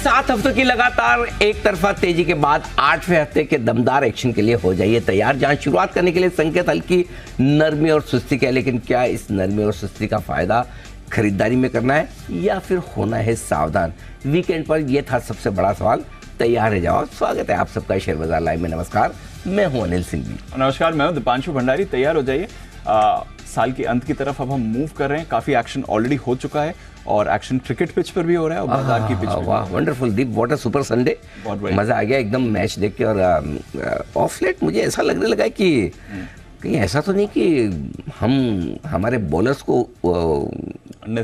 7 हफ्तों की लगातार एक तरफा तेजी के बाद 8वें हफ्ते के दमदार एक्शन के लिए हो जाइए तैयार, जहां शुरुआत करने के लिए संकेत हल्की नरमी और सुस्ती का है। लेकिन क्या इस नरमी और सुस्ती का फायदा खरीदारी में करना है या फिर होना है सावधान? वीकेंड पर यह था सबसे बड़ा सवाल। तैयार है जवाब। स्वागत है आप सबका शेयर बाजार लाइव में। नमस्कार, मैं हूं अनिल सिंह। नमस्कार, मैं हूं दीपांशु भंडारी। तैयार हो जाइए। साल के अंत की तरफ अब हम मूव कर रहे हैं। काफी एक्शन ऑलरेडी हो चुका है और एक्शन क्रिकेट पिच पर भी हो रहा है और बाजार की पिच पर। वाह, wonderful Deep, what a super Sunday. मजा आ गया एकदम मैच देख के। और ऑफ लेट मुझे ऐसा लगने लगा कि कहीं ऐसा तो नहीं कि हम हमारे बॉलर्स को अंडर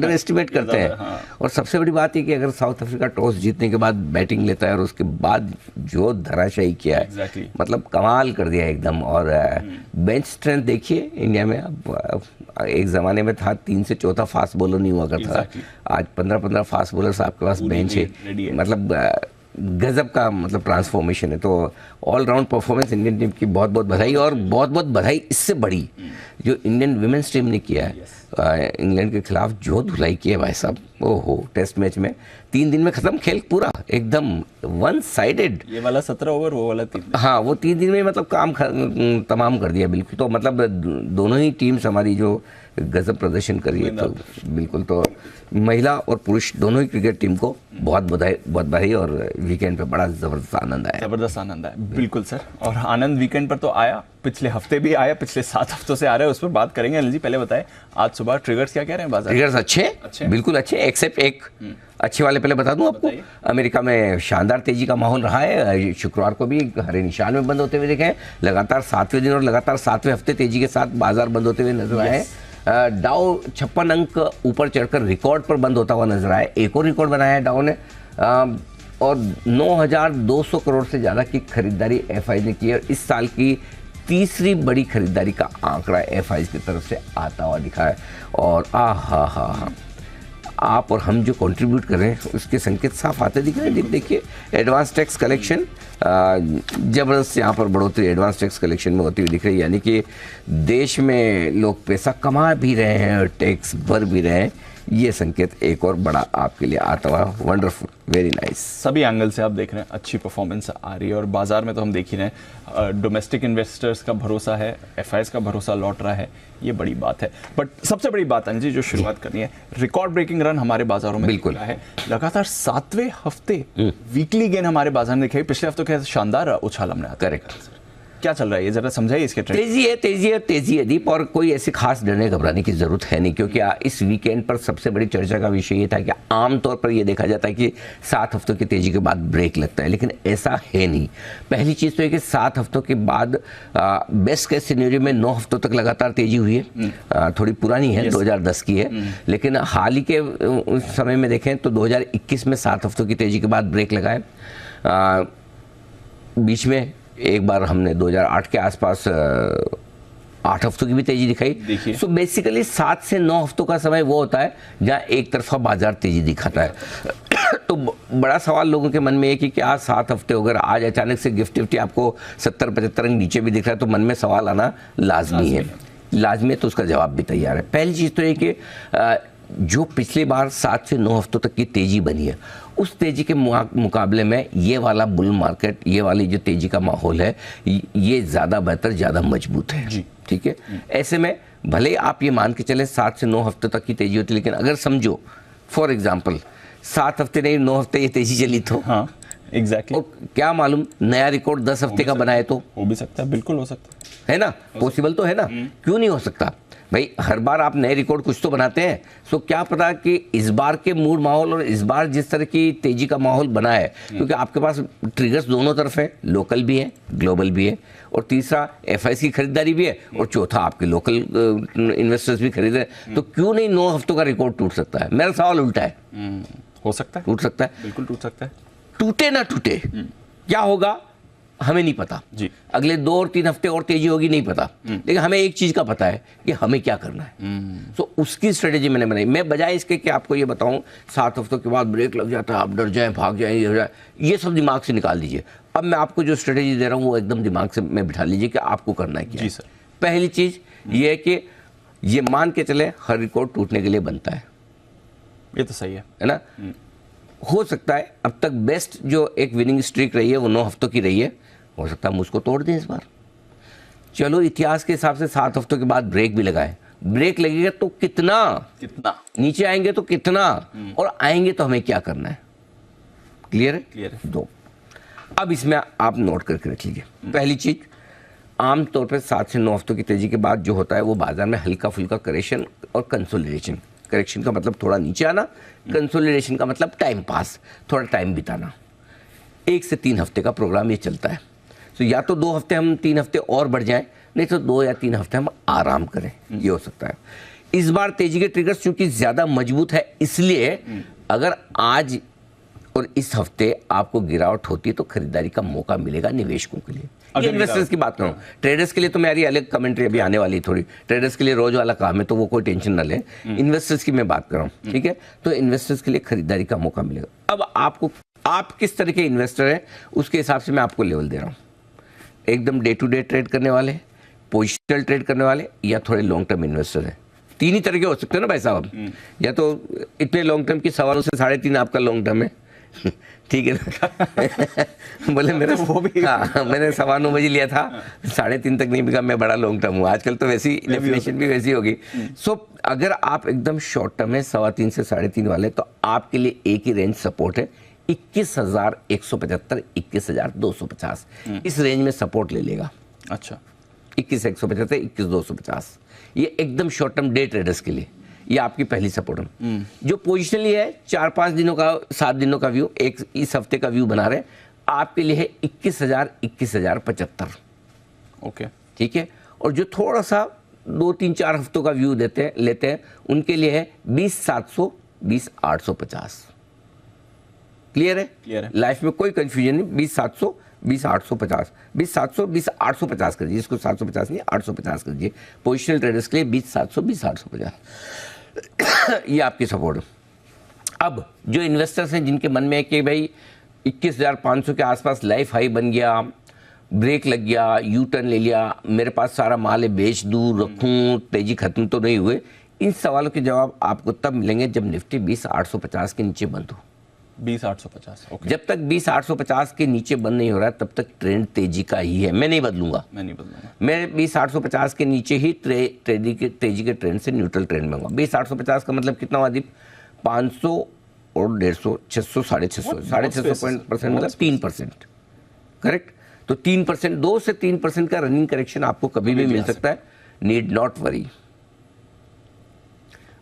एस्टिमेट करते हैं। हाँ। और सबसे बड़ी बात है कि अगर साउथ अफ्रीका टॉस जीतने के बाद बैटिंग लेता है और उसके बाद जो धराशायी किया है, मतलब कमाल कर दिया एकदम। और बेंच स्ट्रेंथ देखिए इंडिया में। अब एक ज़माने में था 3 से चौथा फास्ट बॉलर नहीं हुआ करता था। आज 15-15 फास्ट बॉलर्स आपके पास बेंच है। मतलब गजब का मतलब ट्रांसफॉर्मेशन है। तो ऑलराउंड परफॉर्मेंस इंडियन टीम की बहुत बहुत बधाई। और बहुत बहुत बधाई इससे बड़ी जो इंडियन विमेंस टीम ने किया है इंग्लैंड के खिलाफ, जो धुलाई की है भाई साहब। ओहो, टेस्ट मैच में 3 दिन में खत्म खेल पूरा, एकदम वन साइडेड। ये वाला 17 ओवर, वो वाला 3 दिन। हाँ, वो 3 दिन में मतलब काम तमाम कर दिया बिल्कुल। तो मतलब दोनों ही टीम्स हमारी जो गजब प्रदर्शन करी है, तो बिल्कुल। तो महिला और पुरुष दोनों ही क्रिकेट टीम को बहुत बधाई। और वीकेंड पे बड़ा जबरदस्त आनंद आया। बिल्कुल सर। और आनंद वीकेंड पर तो आया, पिछले हफ्ते भी आया, पिछले 7 हफ्तों से आ रहा है, उस पर बात करेंगे। अनिल जी, पहले बताएं आज सुबह ट्रिगर्स क्या कह रहे हैं बाजार? ट्रिगर्स अच्छे, बिल्कुल अच्छे, एक्सेप्ट एक अच्छे वाले पहले बता दूं आपको। अमेरिका में शानदार तेजी का माहौल रहा है। शुक्रवार को भी हरे निशान में बंद होते हुए देखे। लगातार 7वें दिन और लगातार 7वें हफ्ते तेजी के साथ बाजार बंद होते हुए नजर आए। डाउ 56 अंक ऊपर चढ़कर रिकॉर्ड पर बंद होता हुआ नजर आया। एक और रिकॉर्ड बनाया है डाउ ने। और 9,200 करोड़ से ज़्यादा की खरीदारी एफआई ने की है। इस साल की तीसरी बड़ी खरीदारी का आंकड़ा एफआई की तरफ से आता हुआ दिखा है। और आप और हम जो कंट्रीब्यूट कर रहे हैं उसके संकेत साफ आते दिख रहे हैं। देखिए, एडवांस टैक्स कलेक्शन जबरदस्त यहाँ पर बढ़ोतरी एडवांस टैक्स कलेक्शन में होती हुई दिख रही है। यानी कि देश में लोग पैसा कमा भी रहे हैं और टैक्स भर भी रहे हैं। ये संकेत एक और बड़ा आपके लिए आता हुआ। Wonderful, very nice. सभी एंगल से आप देख रहे हैं अच्छी परफॉर्मेंस आ रही है। और बाजार में तो हम देख ही रहे हैं, डोमेस्टिक इन्वेस्टर्स का भरोसा है, एफआईएस का भरोसा लौट रहा है। ये बड़ी बात है। बट सबसे बड़ी बात अंजी जो शुरुआत करनी है, रिकॉर्ड ब्रेकिंग रन हमारे बाजारों में बिल्कुल है। लगातार 7वें हफ्ते वीकली गेन हमारे बाजार में दिखाई। पिछले हफ्तों के शानदार उछाल हमने। करेक्ट। क्या चल रहा है ये जरा समझाइए इसके ट्रेंड। तेजी है दीप। और कोई ऐसी खास डरने घबराने की जरूरत है नहीं, क्योंकि इस वीकेंड पर सबसे बड़ी चर्चा का विषय ये था कि आमतौर पर ये देखा जाता है कि 7 हफ्तों की तेजी के बाद ब्रेक लगता है, लेकिन ऐसा है नहीं। पहली चीज तो है कि 7 हफ्तों के बाद बेस्ट केस सिनेरियो में 9 हफ्तों तक लगातार तेजी हुई है। थोड़ी पुरानी है, 2010 की है, लेकिन हाल ही के उस समय में देखें तो 2021 में 7 हफ्तों की तेजी के बाद ब्रेक लगा है। बीच में एक बार हमने 2008 के आसपास 8 हफ्तों की भी तेजी दिखाई। सो बेसिकली 7 से 9 हफ्तों का समय वो होता है जहां एक तरफा बाजार तेजी दिखाता है। तो बड़ा सवाल लोगों के मन में है कि क्या 7 हफ्ते हो गए, आज अचानक से गिफ्ट आपको 70-75 अंक नीचे भी दिख रहा है, तो मन में सवाल आना लाजमी है। तो उसका जवाब भी तैयार है। पहली चीज़ तो ये कि जो पिछली बार 7 से 9 हफ्तों तक की तेजी बनी है, उस तेजी के मुकाबले में ये वाला बुल मार्केट, ये वाली जो तेजी का माहौल है, ये ज़्यादा बेहतर, ज़्यादा मजबूत है। ठीक है। ऐसे में भले आप ये मान के चले 7 से 9 हफ्ते तक की तेजी होती, लेकिन अगर समझो फॉर एग्जांपल 7 हफ्ते नहीं 9 हफ्ते ये तेजी चली तो एग्जैक्टली। और क्या मालूम नया रिकॉर्ड 10 हफ्ते का बनाए तो हो भी सकता है। बिल्कुल हो सकता है ना, पॉसिबल तो है ना। क्यों नहीं हो सकता भाई? हर बार आप नए रिकॉर्ड कुछ तो बनाते हैं। सो क्या पता कि इस बार के मूड माहौल और इस बार जिस तरह की तेजी का माहौल बना है, क्योंकि आपके पास ट्रिगर्स दोनों तरफ है, लोकल भी है, ग्लोबल भी है, और तीसरा एफआईएस की खरीदारी भी है, और चौथा आपके लोकल इन्वेस्टर्स भी खरीद रहे हैं। तो क्यों नहीं 9 हफ्तों का रिकॉर्ड टूट सकता है? मेरा सवाल उल्टा है। हो सकता है, टूट सकता है, बिल्कुल टूट सकता है। टूटे ना टूटे क्या होगा हमें नहीं पता जी। अगले 2 और 3 हफ्ते और तेजी होगी नहीं पता, लेकिन हमें एक चीज का पता है कि हमें क्या करना है। तो उसकी स्ट्रेटेजी मैंने बनाई। मैं बजाय इसके कि आपको ये बताऊं 7 हफ्तों के बाद ब्रेक लग जाता है, आप डर जाएं, भाग जाएं, ये सब दिमाग से निकाल दीजिए। अब मैं आपको जो स्ट्रेटेजी दे रहा हूं वो एकदम दिमाग से में बिठा लीजिए कि आपको करना है क्या। जी सर। पहली चीज ये है कि ये मान के चले हर रिकॉर्ड टूटने के लिए बनता है। ये तो सही है ना। हो सकता है अब तक बेस्ट जो एक विनिंग स्ट्रीक रही है वो 9 हफ्तों की रही है, हो सकता है हम उसको तोड़ दें इस बार। चलो इतिहास के हिसाब से 7 हफ्तों के बाद ब्रेक भी लगाए, ब्रेक लगेगा तो कितना नीचे आएंगे तो कितना, और आएंगे तो हमें क्या करना है। क्लियर है? क्लियर है। दो अब इसमें आप नोट करके रख लीजिए। पहली चीज, आमतौर पर 7 से 9 हफ्तों की तेजी के बाद जो होता है वो बाजार में हल्का फुल्का करेक्शन और कंसोलिडेशन। करेक्शन का मतलब थोड़ा नीचे आना, कंसोलिडेशन का मतलब टाइम पास, थोड़ा टाइम बिताना। 1 से 3 हफ्ते का प्रोग्राम ये चलता है। तो या तो 2 हफ्ते हम 3 हफ्ते और बढ़ जाएं, नहीं तो 2 या 3 हफ्ते हम आराम करें, ये हो सकता है। इस बार तेजी के ट्रिगर्स चूंकि ज्यादा मजबूत है, इसलिए अगर आज और इस हफ्ते आपको गिरावट होती है तो खरीदारी का मौका मिलेगा निवेशकों के लिए। ये इन्वेस्टर्स की बात करूं, ट्रेडर्स के लिए तो मेरी अलग कमेंट्री अभी आने वाली थोड़ी। ट्रेडर्स के लिए रोज वाला काम है तो वो कोई टेंशन ना ले। इन्वेस्टर्स की मैं बात कर रहा हूं, ठीक है? तो इन्वेस्टर्स के लिए खरीदारी का मौका मिलेगा। अब आपको, आप किस तरह के इन्वेस्टर है उसके हिसाब से मैं आपको लेवल दे रहा हूं। एकदम डे टू डे ट्रेड करने वाले, पोजिशनल ट्रेड करने वाले, या थोड़े लॉन्ग टर्म इन्वेस्टर है। 3 ही तरह के हो सकते हैं ना भाई साहब। या तो इतने लॉन्ग टर्म की 3.25 से 3.5 आपका लॉन्ग टर्म है, ठीक है ना? बोले मेरा वो भी, हाँ मैंने 9:15 बजे लिया था, 3.5 तक नहीं बिका, मैं बड़ा लॉन्ग टर्म हूँ। आजकल तो वैसी डेफिनेशन भी वैसी होगी। सो अगर आप एकदम शॉर्ट टर्म है 3.25 से 3.5 वाले, तो आपके लिए एक ही रेंज सपोर्ट है, 21,175, 21,250। इस रेंज में सपोर्ट ले लेगा। अच्छा, 21,175, 21,250, ये एकदम शॉर्ट टर्म डे ट्रेडर्स के लिए ये आपकी पहली सपोर्ट है। जो पोजिशनली है 4-5 दिनों का, 7 दिनों का व्यू, एक इस हफ्ते का व्यू बना रहे, आपके लिए है 21,000, 21,075। ओके, ठीक है? और जो थोड़ा सा 2-3-4 हफ्तों का व्यू लेते हैं उनके लिए है 20,700, 20,850। क्लियर है? क्लियर है। लाइफ में कोई कंफ्यूजन नहीं। 20,700, 20,850, 20,700, 20,850 कर दीजिए। इसको 750 नहीं, 850 कर दीजिए। पोजिशनल ट्रेडर्स के लिए 20,700, 20,850 ये आपकी सपोर्ट है। अब जो इन्वेस्टर्स हैं जिनके मन में है कि भाई 21,500 के आसपास लाइफ हाई बन गया, ब्रेक लग गया, यू टर्न ले लिया, मेरे पास सारा माल है, बेच दूँ, रखूँ, तेजी खत्म तो नहीं हुए, इन सवालों के जवाब आपको तब मिलेंगे जब निफ्टी 20,850 के नीचे बंद हो। 20,850। ओके, जब तक 20,850 के नीचे बंद नहीं हो रहा तब तक ट्रेंड तेजी का ही है। मैं नहीं बदलूंगा, मैं 20,850 के नीचे ही तेजी के ट्रेंड से न्यूट्रल ट्रेंड में होगा। 20,850 का मतलब कितना हुआ दीप? 500 और 150, 600, 650 परसेंट मतलब 3%। करेक्ट? तो 3%, 2 से 3% का रनिंग करेक्शन आपको कभी भी मिल सकता है। Need not worry.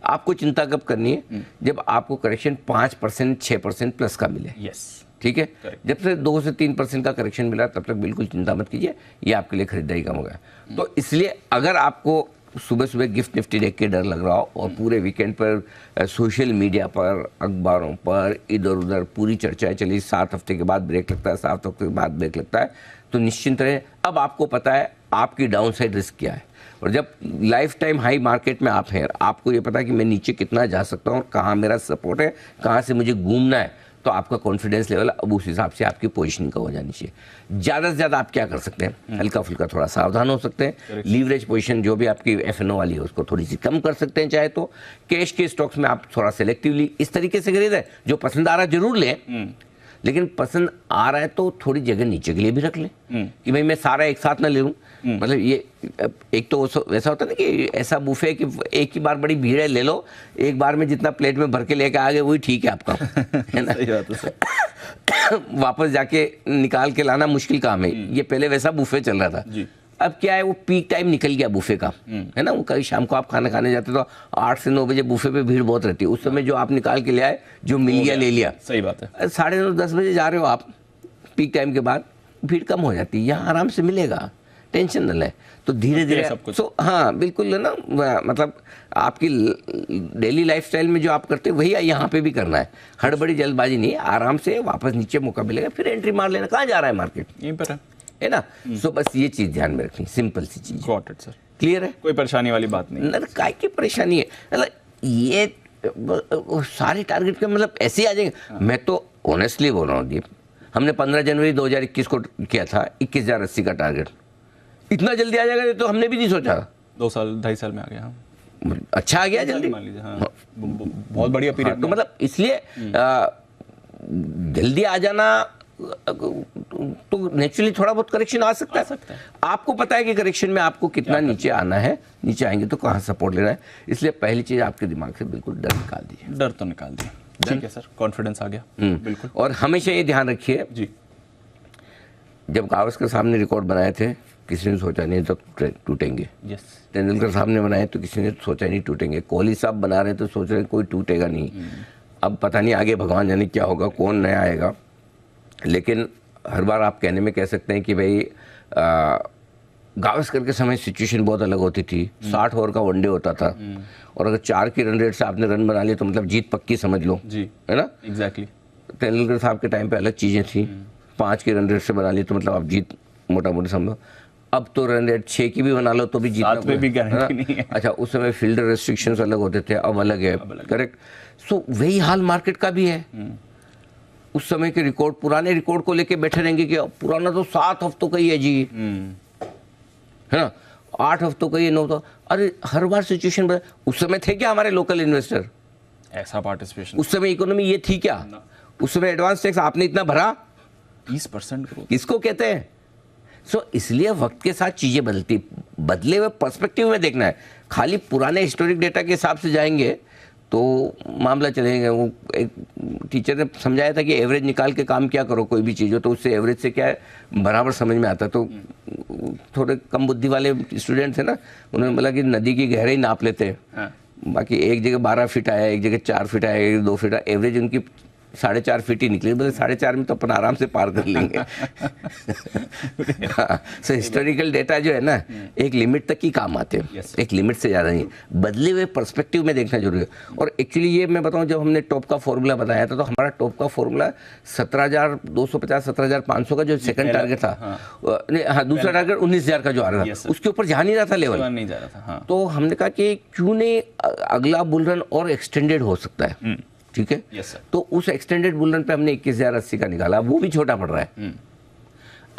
आपको चिंता कब करनी है? जब आपको करेक्शन 5%, 6% प्लस का मिले। यस, ठीक है? जब से 2 से 3% का करेक्शन मिला तब तक बिल्कुल चिंता मत कीजिए, ये आपके लिए खरीदारी कम होगा। तो इसलिए अगर आपको सुबह सुबह गिफ्ट निफ्टी देख के डर लग रहा हो और पूरे वीकेंड पर सोशल मीडिया पर, अखबारों पर इधर उधर पूरी चर्चाएं चली, 7 हफ्ते के बाद ब्रेक लगता है, 7 हफ्ते के बाद ब्रेक लगता है, तो निश्चिंत रहे। अब आपको पता है आपकी डाउन साइड रिस्क क्या है। और जब लाइफ टाइम हाई मार्केट में आप हैं, आपको ये पता है कि मैं नीचे कितना जा सकता हूँ और कहाँ मेरा सपोर्ट है, कहाँ से मुझे घूमना है, तो आपका कॉन्फिडेंस लेवल अब उस हिसाब से आपकी पोजीशनिंग का हो जानी चाहिए। ज़्यादा से ज़्यादा आप क्या कर सकते हैं? हल्का फुल्का थोड़ा सावधान हो सकते हैं। लीवरेज पोजीशन जो भी आपकी एफएनओ वाली है उसको थोड़ी सी कम कर सकते हैं चाहे तो। कैश के स्टॉक्स में आप थोड़ा सेलेक्टिवली इस तरीके से खरीदें, जो पसंद आ रहा है जरूर लें, लेकिन पसंद आ रहा है तो थोड़ी जगह नीचे के लिए भी रख लें कि भाई मैं सारा एक साथ ना ले लूँ। मतलब ये एक तो वैसा होता है ना कि ऐसा बुफे कि एक ही बार बड़ी भीड़ है, ले लो, एक बार में जितना प्लेट में भर के लेके आ गए वही ठीक है आपका, है ना? सही बात है। वापस जाके निकाल के लाना मुश्किल काम है। ये पहले वैसा बुफे चल रहा था जी। अब क्या है, वो पीक टाइम निकल गया बुफे का, है ना? वो कभी शाम को आप खाना खाने जाते तो 8 से 9 बजे बुफे पे भीड़ बहुत रहती है। उस समय जो आप निकाल के ले आए, जो मिल गया ले लिया। सही बात है। 9:30 10 बजे जा रहे हो आप, पीक टाइम के बाद भीड़ कम हो जाती है, यहाँ आराम से मिलेगा, टेंशन न ले। तो धीरे धीरे हाँ बिल्कुल है ना, मतलब आपकी डेली लाइफस्टाइल में जो आप करते हैं वही यहाँ पे भी करना है। हड़बड़ी जल्दबाजी नहीं, आराम से वापस नीचे मौका मिलेगा फिर एंट्री मार लेना। कहाँ जा रहा है मार्केट? यहीं पर है ना? सो बस ये चीज ध्यान में रखनी, सिंपल सी चीज। Got it sir. क्लियर है? कोई परेशानी वाली बात नहीं ना, काय की परेशानी है? मतलब ये सारे टारगेट के मतलब ऐसे ही आ जाएंगे। मैं तो ऑनेस्टली बोल रहा हूँ दीप, हमने 15 जनवरी 2021 को किया था 21,080 का टारगेट। इतना जल्दी आ जाएगा तो हमने भी नहीं सोचा। 2 साल 2.5 साल में आ गया। अच्छा आ गया जल्दी, मान लीजिए। हाँ, बहुत बढ़िया पीरियड। तो मतलब इसलिए जल्दी आ जाना तो नेचुरली थोड़ा बहुत करेक्शन आ सकता है। आपको पता है कि करेक्शन में आपको कितना नीचे आना है, नीचे आएंगे तो कहाँ सपोर्ट लेना है, इसलिए पहली चीज आपके दिमाग से बिल्कुल डर निकाल दीजिए। डर तो निकाल दिया, ठीक है सर, कॉन्फिडेंस आ गया। बिल्कुल। और हमेशा ये ध्यान रखिए जी, जब गावस्कर साहब ने रिकॉर्ड बनाए थे किसी ने सोचा नहीं तो टूटेंगे, यस, तेंदुलकर साहब ने बनाए तो किसी ने सोचा नहीं टूटेंगे, कोहली साहब बना रहे तो सोच रहे कोई टूटेगा नहीं। अब पता नहीं आगे भगवान जाने क्या होगा, कौन नया आएगा, लेकिन हर बार आप कहने में कह सकते हैं कि भाई गावस्कर के समय सिचुएशन बहुत अलग होती थी। 60 ओवर का वनडे होता था और अगर 4 की रन रेट से आपने रन बना लिए तो मतलब जीत पक्की समझ लो, जी, है ना। एग्जैक्टली। तेंदुलकर साहब के टाइम पे अलग चीज़ें थी, 5 की रन रेट से बना ली तो मतलब आप जीत मोटा मोटी समझो। अब तो रन रेट 6 की भी बना लो तो भी जीतना, 7 में भी गारंटी नहीं है। अच्छा, उस समय फील्डर रेस्ट्रिक्शंस अलग होते थे, अब अलग है, करेक्ट। सो वही हाल मार्केट का भी है। उस समय के रिकॉर्ड, पुराने रिकॉर्ड को लेके बैठे रहेंगे कि पुराना तो 7 हफ्तों का ही है जी, है ना, 8 हफ्तों का ही, 9 तो, अरे हर बार सिचुएशन बदल। उस समय थे क्या हमारे लोकल इन्वेस्टर, ऐसा पार्टिसिपेशन? उस समय इकोनॉमी ये थी क्या? उस समय एडवांस टैक्स आपने इतना भरा, 20% ग्रोथ किसको कहते हैं? सो इसलिए वक्त के साथ चीजें बदलती, बदले हुए पर्सपेक्टिव में देखना है। खाली पुराने हिस्टोरिक डेटा के हिसाब से जाएंगे तो मामला चलेगा। वो एक टीचर ने समझाया था कि एवरेज निकाल के काम क्या करो, कोई भी चीज़ हो तो उससे एवरेज से क्या है बराबर समझ में आता। तो थोड़े कम बुद्धि वाले स्टूडेंट थे ना, उन्होंने बोला कि नदी की गहराई नाप लेते हैं। हाँ। बाकी एक जगह 12 फीट आया, एक जगह 4 फीट आया, एक जगह 2 फीट आया, एवरेज उनकी 4.5 फीट ही निकली। बोले 4.5 में तो अपन आराम से पार कर लेंगे। सो हिस्टोरिकल डेटा जो है ना एक लिमिट तक ही काम आते हैं, Yes. एक लिमिट से ज़्यादा नहीं। बदले हुए पर्सपेक्टिव में देखना जरूरी है। और एक्चुअली ये मैं बताऊं, जब हमने टॉप का फॉर्मूला बताया था तो हमारा टॉप का फॉर्मूला 17,250 17,500 का जो सेकंड टारगेट था, हाँ दूसरा टारगेट 19,000 का जो आ रहा था, Yes, sir. उसके ऊपर जा नहीं रहा था लेवल, नहीं जा रहा था। हाँ। तो हमने कहा कि क्यों नहीं अगला बुल रन और एक्सटेंडेड हो सकता है, ठीक है। Yes, sir. तो उस एक्सटेंडेड बुल रन पे हमने 21,080 का निकाला, वो भी छोटा पड़ रहा है।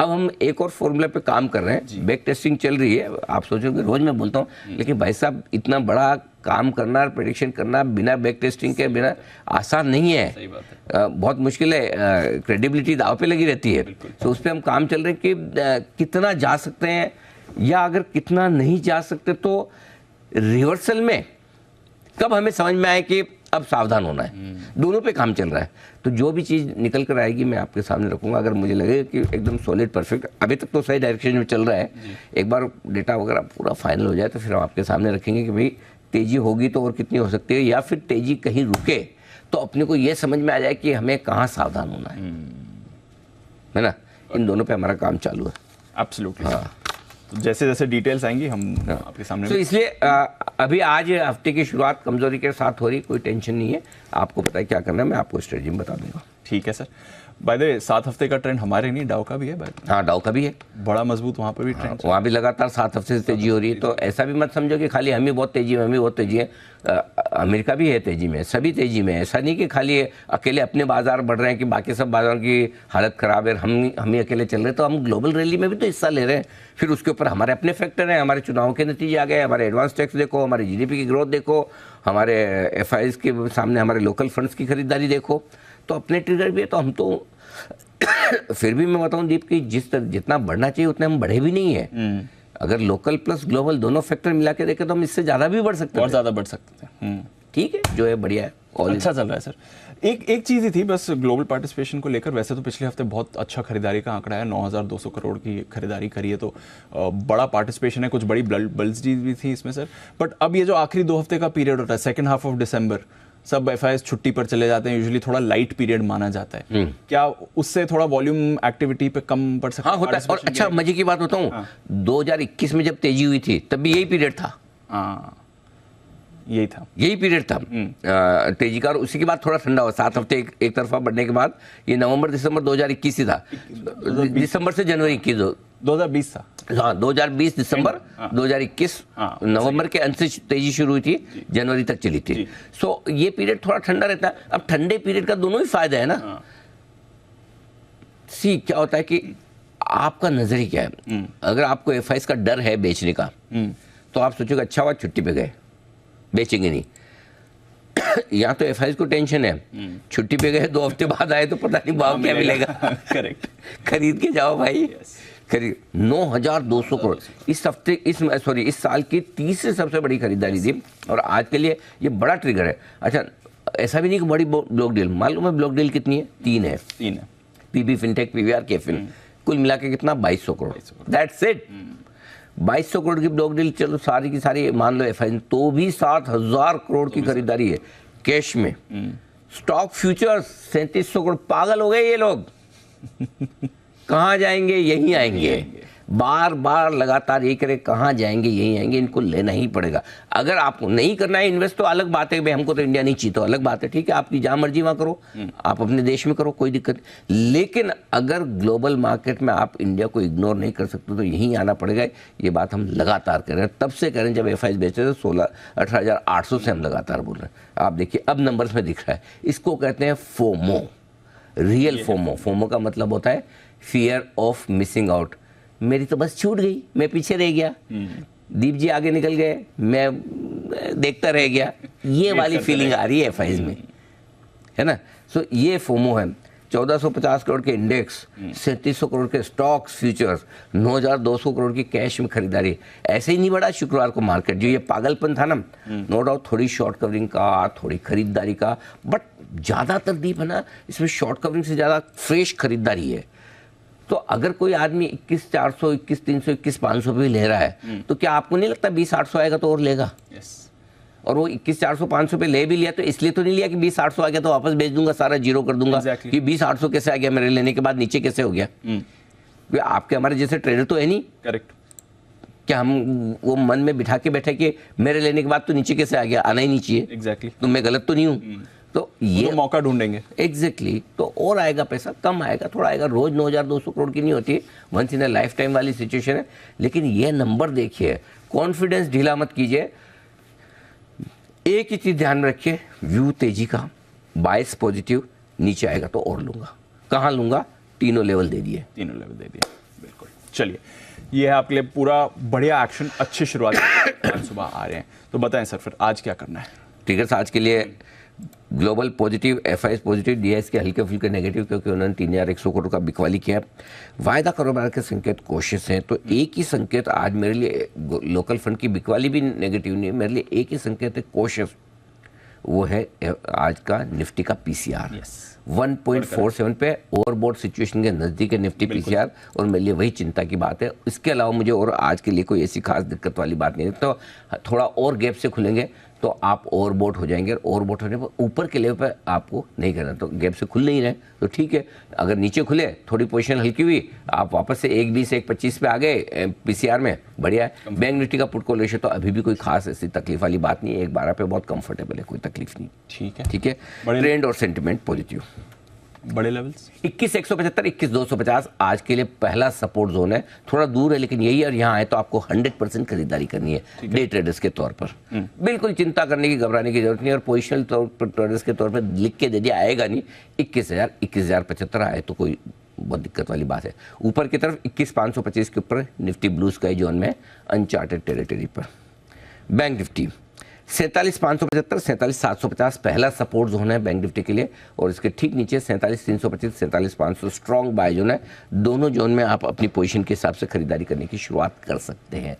अब हम एक और फॉर्मूला पे काम कर रहे हैं, बैक टेस्टिंग चल रही है। आप सोचोगे रोज मैं बोलता हूँ, लेकिन भाई साहब इतना बड़ा काम करना, प्रेडिक्शन करना बिना बैक टेस्टिंग के बिना आसान नहीं है। सही बात है। बहुत मुश्किल है, क्रेडिबिलिटी दाव पे लगी रहती है। तो उस पर हम काम चल रहे हैं कि कितना जा सकते हैं, या अगर कितना नहीं जा सकते तो रिवर्सल में कब हमें समझ में आए कि अब सावधान होना है। दोनों पे काम चल रहा है। तो जो भी चीज़ निकल कर आएगी मैं आपके सामने रखूंगा। अगर मुझे लगे कि एकदम सॉलिड परफेक्ट, अभी तक तो सही डायरेक्शन में चल रहा है, एक बार डेटा वगैरह पूरा फाइनल हो जाए तो फिर हम आपके सामने रखेंगे कि भाई तेज़ी होगी तो और कितनी हो सकती है, या फिर तेज़ी कहीं रुके तो अपने को ये समझ में आ जाए कि हमें कहाँ सावधान होना है ना। इन दोनों पर हमारा काम चालू है। एब्सोल्युटली। जैसे जैसे डिटेल्स आएंगी हम आपके सामने। तो इसलिए अभी आज हफ्ते की शुरुआत कमजोरी के साथ हो रही, कोई टेंशन नहीं है। आपको पता है क्या करना है, मैं आपको स्ट्रेटजी में बता दूंगा। ठीक है सर। बाय द वे 7 हफ्ते का ट्रेंड हमारे नहीं, डाउ का भी है भाई। हाँ डाउ का भी है, बड़ा मजबूत वहाँ पर भी ट्रेंड। वहाँ भी लगातार 7 हफ्ते से तेजी हो रही है। तो ऐसा भी मत समझो कि खाली हम ही बहुत तेजी में, हम ही बहुत तेजी है। अमेरिका भी है तेजी में, सभी तेजी में। ऐसा नहीं कि खाली अकेले अपने बाजार बढ़ रहे हैं कि बाकी सब बाजार की हालत खराब है, हम ही अकेले चल रहे हैं। तो हम ग्लोबल रैली में भी तो हिस्सा ले रहे हैं। फिर उसके ऊपर हमारे अपने फैक्टर हैं, हमारे चुनाव के नतीजे आ गए, हमारे एडवांस टैक्स देखो, हमारे जीडीपी की ग्रोथ देखो, हमारे एफआईज के सामने हमारे लोकल फंड्स की खरीदारी देखो, तो अपने ट्रिगर भी है। तो हम तो फिर भी मैं बताऊं दीप कि जितना बढ़ना चाहिए उतना हम बढ़े भी नहीं है। अगर लोकल प्लस ग्लोबल दोनों फैक्टर मिला के देखें तो हम इससे ज़्यादा भी बढ़ सकते हैं, और ज़्यादा बढ़ सकते थे। ठीक है, जो है बढ़िया है, अच्छा चल रहा है सर। एक चीज़ ही थी बस ग्लोबल पार्टिसिपेशन को लेकर। वैसे तो पिछले हफ्ते बहुत अच्छा खरीदारी का आंकड़ा है, 9,200 करोड़ की खरीदारी करी है, तो बड़ा पार्टिसिपेशन है। कुछ बड़ी बल्स डील भी थी इसमें सर। बट अब ये जो आखिरी 2 हफ्ते का पीरियड होता है, सेकेंड हाफ ऑफ दिसंबर, सब एफआईएस छुट्टी पर चले जाते हैं, यूजुअली थोड़ा लाइट पीरियड माना जाता है। क्या उससे थोड़ा वॉल्यूम एक्टिविटी पे कम पड़ सकता है? हाँ होता है। और अच्छा मजे की बात बताऊं, 2021 में जब तेजी हुई थी तब भी यही पीरियड था। यही पीरियड था तेजी का। और उसी के बाद थोड़ा ठंडा हुआ, 7 हफ्ते एक तरफा बढ़ने के बाद ये नवंबर दिसंबर 2021 ही था। दिसंबर से जनवरी 21 2020 था। हाँ 2020 दिसंबर, 2021 नवंबर के अंत से तेजी शुरू हुई थी, जनवरी तक चली थी। सो ये पीरियड थोड़ा ठंडा रहता है। अब ठंडे पीरियड का दोनों ही फायदा है ना। सी क्या होता है कि आपका नजरिया क्या है। अगर आपको एफआईएस का डर है बेचने का, तो आप सोचोगे अच्छा हुआ छुट्टी पे गए, बेचेंगे नहीं। यहाँ तो एफआईज को टेंशन है, छुट्टी पे गए 2 हफ्ते बाद आए तो पता नहीं भाव क्या मिलेगा। करेक्ट, खरीद के जाओ भाई। खरीद 9,200 करोड़ इस हफ्ते, इस साल की तीसरी सबसे बड़ी खरीदारी थी, और आज के लिए ये बड़ा ट्रिगर है। अच्छा, ऐसा भी नहीं कि बड़ी ब्लॉक डील, मालूम है ब्लॉक डील कितनी है? 3 है। पीबी फिनटेक, पीवीआर, केफिन, कुल मिला के कितना? 2200 करोड़। That's it. 2200 करोड़ की ब्लॉक डील, चलो सारी की सारी मान लो एफआई, तो भी 7,000 करोड़ की खरीदारी है कैश में। Stock futures 3700 crore. पागल हो गए ये लोग। कहाँ जाएंगे? यहीं आएंगे। बार बार लगातार ये करे, कहाँ जाएंगे? यहीं आएंगे। इनको लेना ही पड़ेगा। अगर आपको नहीं करना है इन्वेस्ट तो अलग बात है, भाई हमको तो इंडिया नहीं चाहिए तो अलग बात है, ठीक है, आपकी जहाँ मर्जी वहाँ करो, आप अपने देश में करो, कोई दिक्कत नहीं। लेकिन अगर ग्लोबल मार्केट में आप इंडिया को इग्नोर नहीं कर सकते तो यहीं आना पड़ेगा। ये बात हम लगातार कर रहे हैं, तब से कह रहे हैं जब एफआई बेचे थे 18,800 से हम लगातार बोल रहे हैं। आप देखिए अब नंबर्स में दिख रहा है। इसको कहते हैं फोमो, रियल फोमो। फोमो का मतलब होता है फियर ऑफ मिसिंग आउट। मेरी तो बस छूट गई, मैं पीछे रह गया, दीप जी आगे निकल गए, मैं देखता रह गया, ये वाली फीलिंग आ रही है एफआईज में, है ना। सो ये फोमो है। 1450 करोड़ के इंडेक्स, 3700 करोड़ के स्टॉक्स फ्यूचर्स, 9,200 करोड़ की कैश में खरीदारी। ऐसे ही नहीं बढ़ा शुक्रवार को मार्केट। जो ये पागलपन था ना, नो डाउट थोड़ी शॉर्ट कवरिंग का, थोड़ी खरीदारी का, बट ज़्यादातर दीप है ना इसमें शॉर्ट कवरिंग से ज़्यादा फ्रेश खरीदारी है। तो अगर कोई आदमी 21,400, 21,300, 21,500 पे भी ले रहा है तो क्या आपको नहीं लगता 20,800 आएगा तो और लेगा? और वो 21,400, 500 पे ले भी लिया तो इसलिए तो नहीं लिया कि 20,800 आ गया तो वापस बेच दूंगा, सारा जीरो कर दूंगा। कि 20,800 कैसे आ गया मेरे लेने के बाद, नीचे कैसे हो गया? आपके हमारे जैसे ट्रेडर तो है नहीं। करेक्ट। क्या हम वो मन में बिठा के बैठे कि मेरे लेने के बाद तो नीचे कैसे आ गया? आना ही नहीं चाहिए। एग्जैक्टली। तो मैं गलत तो नहीं हूँ। तो ये मौका ढूंढेंगे। एग्जैक्टली। तो और आएगा पैसा, कम आएगा, थोड़ा आएगा। रोज 9,200 करोड़ की नहीं होती, once in a lifetime वाली सिचुएशन है। लेकिन ये नंबर देखिए, कॉन्फिडेंस ढीला मत कीजिए। एक ही चीज ध्यान में रखिए, व्यू तेजी का, बायस पॉजिटिव, नीचे आएगा तो और लूंगा। कहाँ लूंगा? तीनों लेवल दे दिए। बिल्कुल। चलिए, ये है आपके लिए पूरा बढ़िया एक्शन, अच्छी शुरुआत। आज सुबह आ रहे हैं तो बताएं सर फिर आज क्या करना है? ट्रिगर्स आज के लिए global positive, FIS positive, DIIs के हल्के फुल्के नेगेटिव, क्योंकि उन्होंने 3,100 करोड़ का बिकवाली किया। वायदा कारोबार के संकेत कोशिश हैं। तो एक ही संकेत आज मेरे लिए, लोकल फंड की बिकवाली भी नेगेटिव नहीं है, मेरे लिए एक ही संकेत है कोशिश, वो है आज का निफ्टी का पीसीआर। 1.47 पे ओवरबोट सिचुएशन के नज़दीक है निफ्टी पीसीआर, और मेरे लिए वही चिंता की बात है। इसके अलावा मुझे और आज के लिए कोई ऐसी खास दिक्कत वाली बात नहीं है। तो थोड़ा और गैप से खुलेंगे तो आप ओवरबोट हो जाएंगे, और ओवरबोट होने पर ऊपर के लेवल पर आपको नहीं करना। तो गैप से खुल नहीं रहे तो ठीक है। अगर नीचे खुले, थोड़ी पोजीशन हल्की हुई, आप वापस से 1.20 1.25 पे आ गए पीसीआर में, बढ़िया है। बैंक निफ्टी का पुट कॉल रेशियो तो अभी भी कोई खास ऐसी तकलीफ वाली बात नहीं है, 1.12 पे बहुत कंफर्टेबल है, कोई तकलीफ नहीं। ठीक है। ट्रेंड और सेंटिमेंट पॉजिटिव। बड़े लेवल्स 21,175, 21,250 आज के लिए पहला सपोर्ट जोन है। थोड़ा दूर है लेकिन यही, और यहाँ आए तो आपको 100% खरीदारी करनी है डे ट्रेडर्स के तौर पर। बिल्कुल चिंता करने की, घबराने की जरूरत नहीं। और पोजिशनल ट्रेडर्स के तौर पर लिख के दे दिया, आएगा नहीं। 21,000, 21,075 आए तो कोई बहुत दिक्कत वाली बात है। ऊपर की तरफ 21,525 के ऊपर निफ्टी ब्लू स्काई जोन में अनचार्टेड टेरिटरी पर। बैंक निफ्टी 47,575, 47,750 पहला सपोर्ट जोन है बैंक निफ्टी के लिए, और इसके ठीक नीचे 47,325, 47,500 स्ट्रॉन्ग बाय जोन है। दोनों जोन में आप अपनी पोजीशन के हिसाब से खरीदारी करने की शुरुआत कर सकते हैं।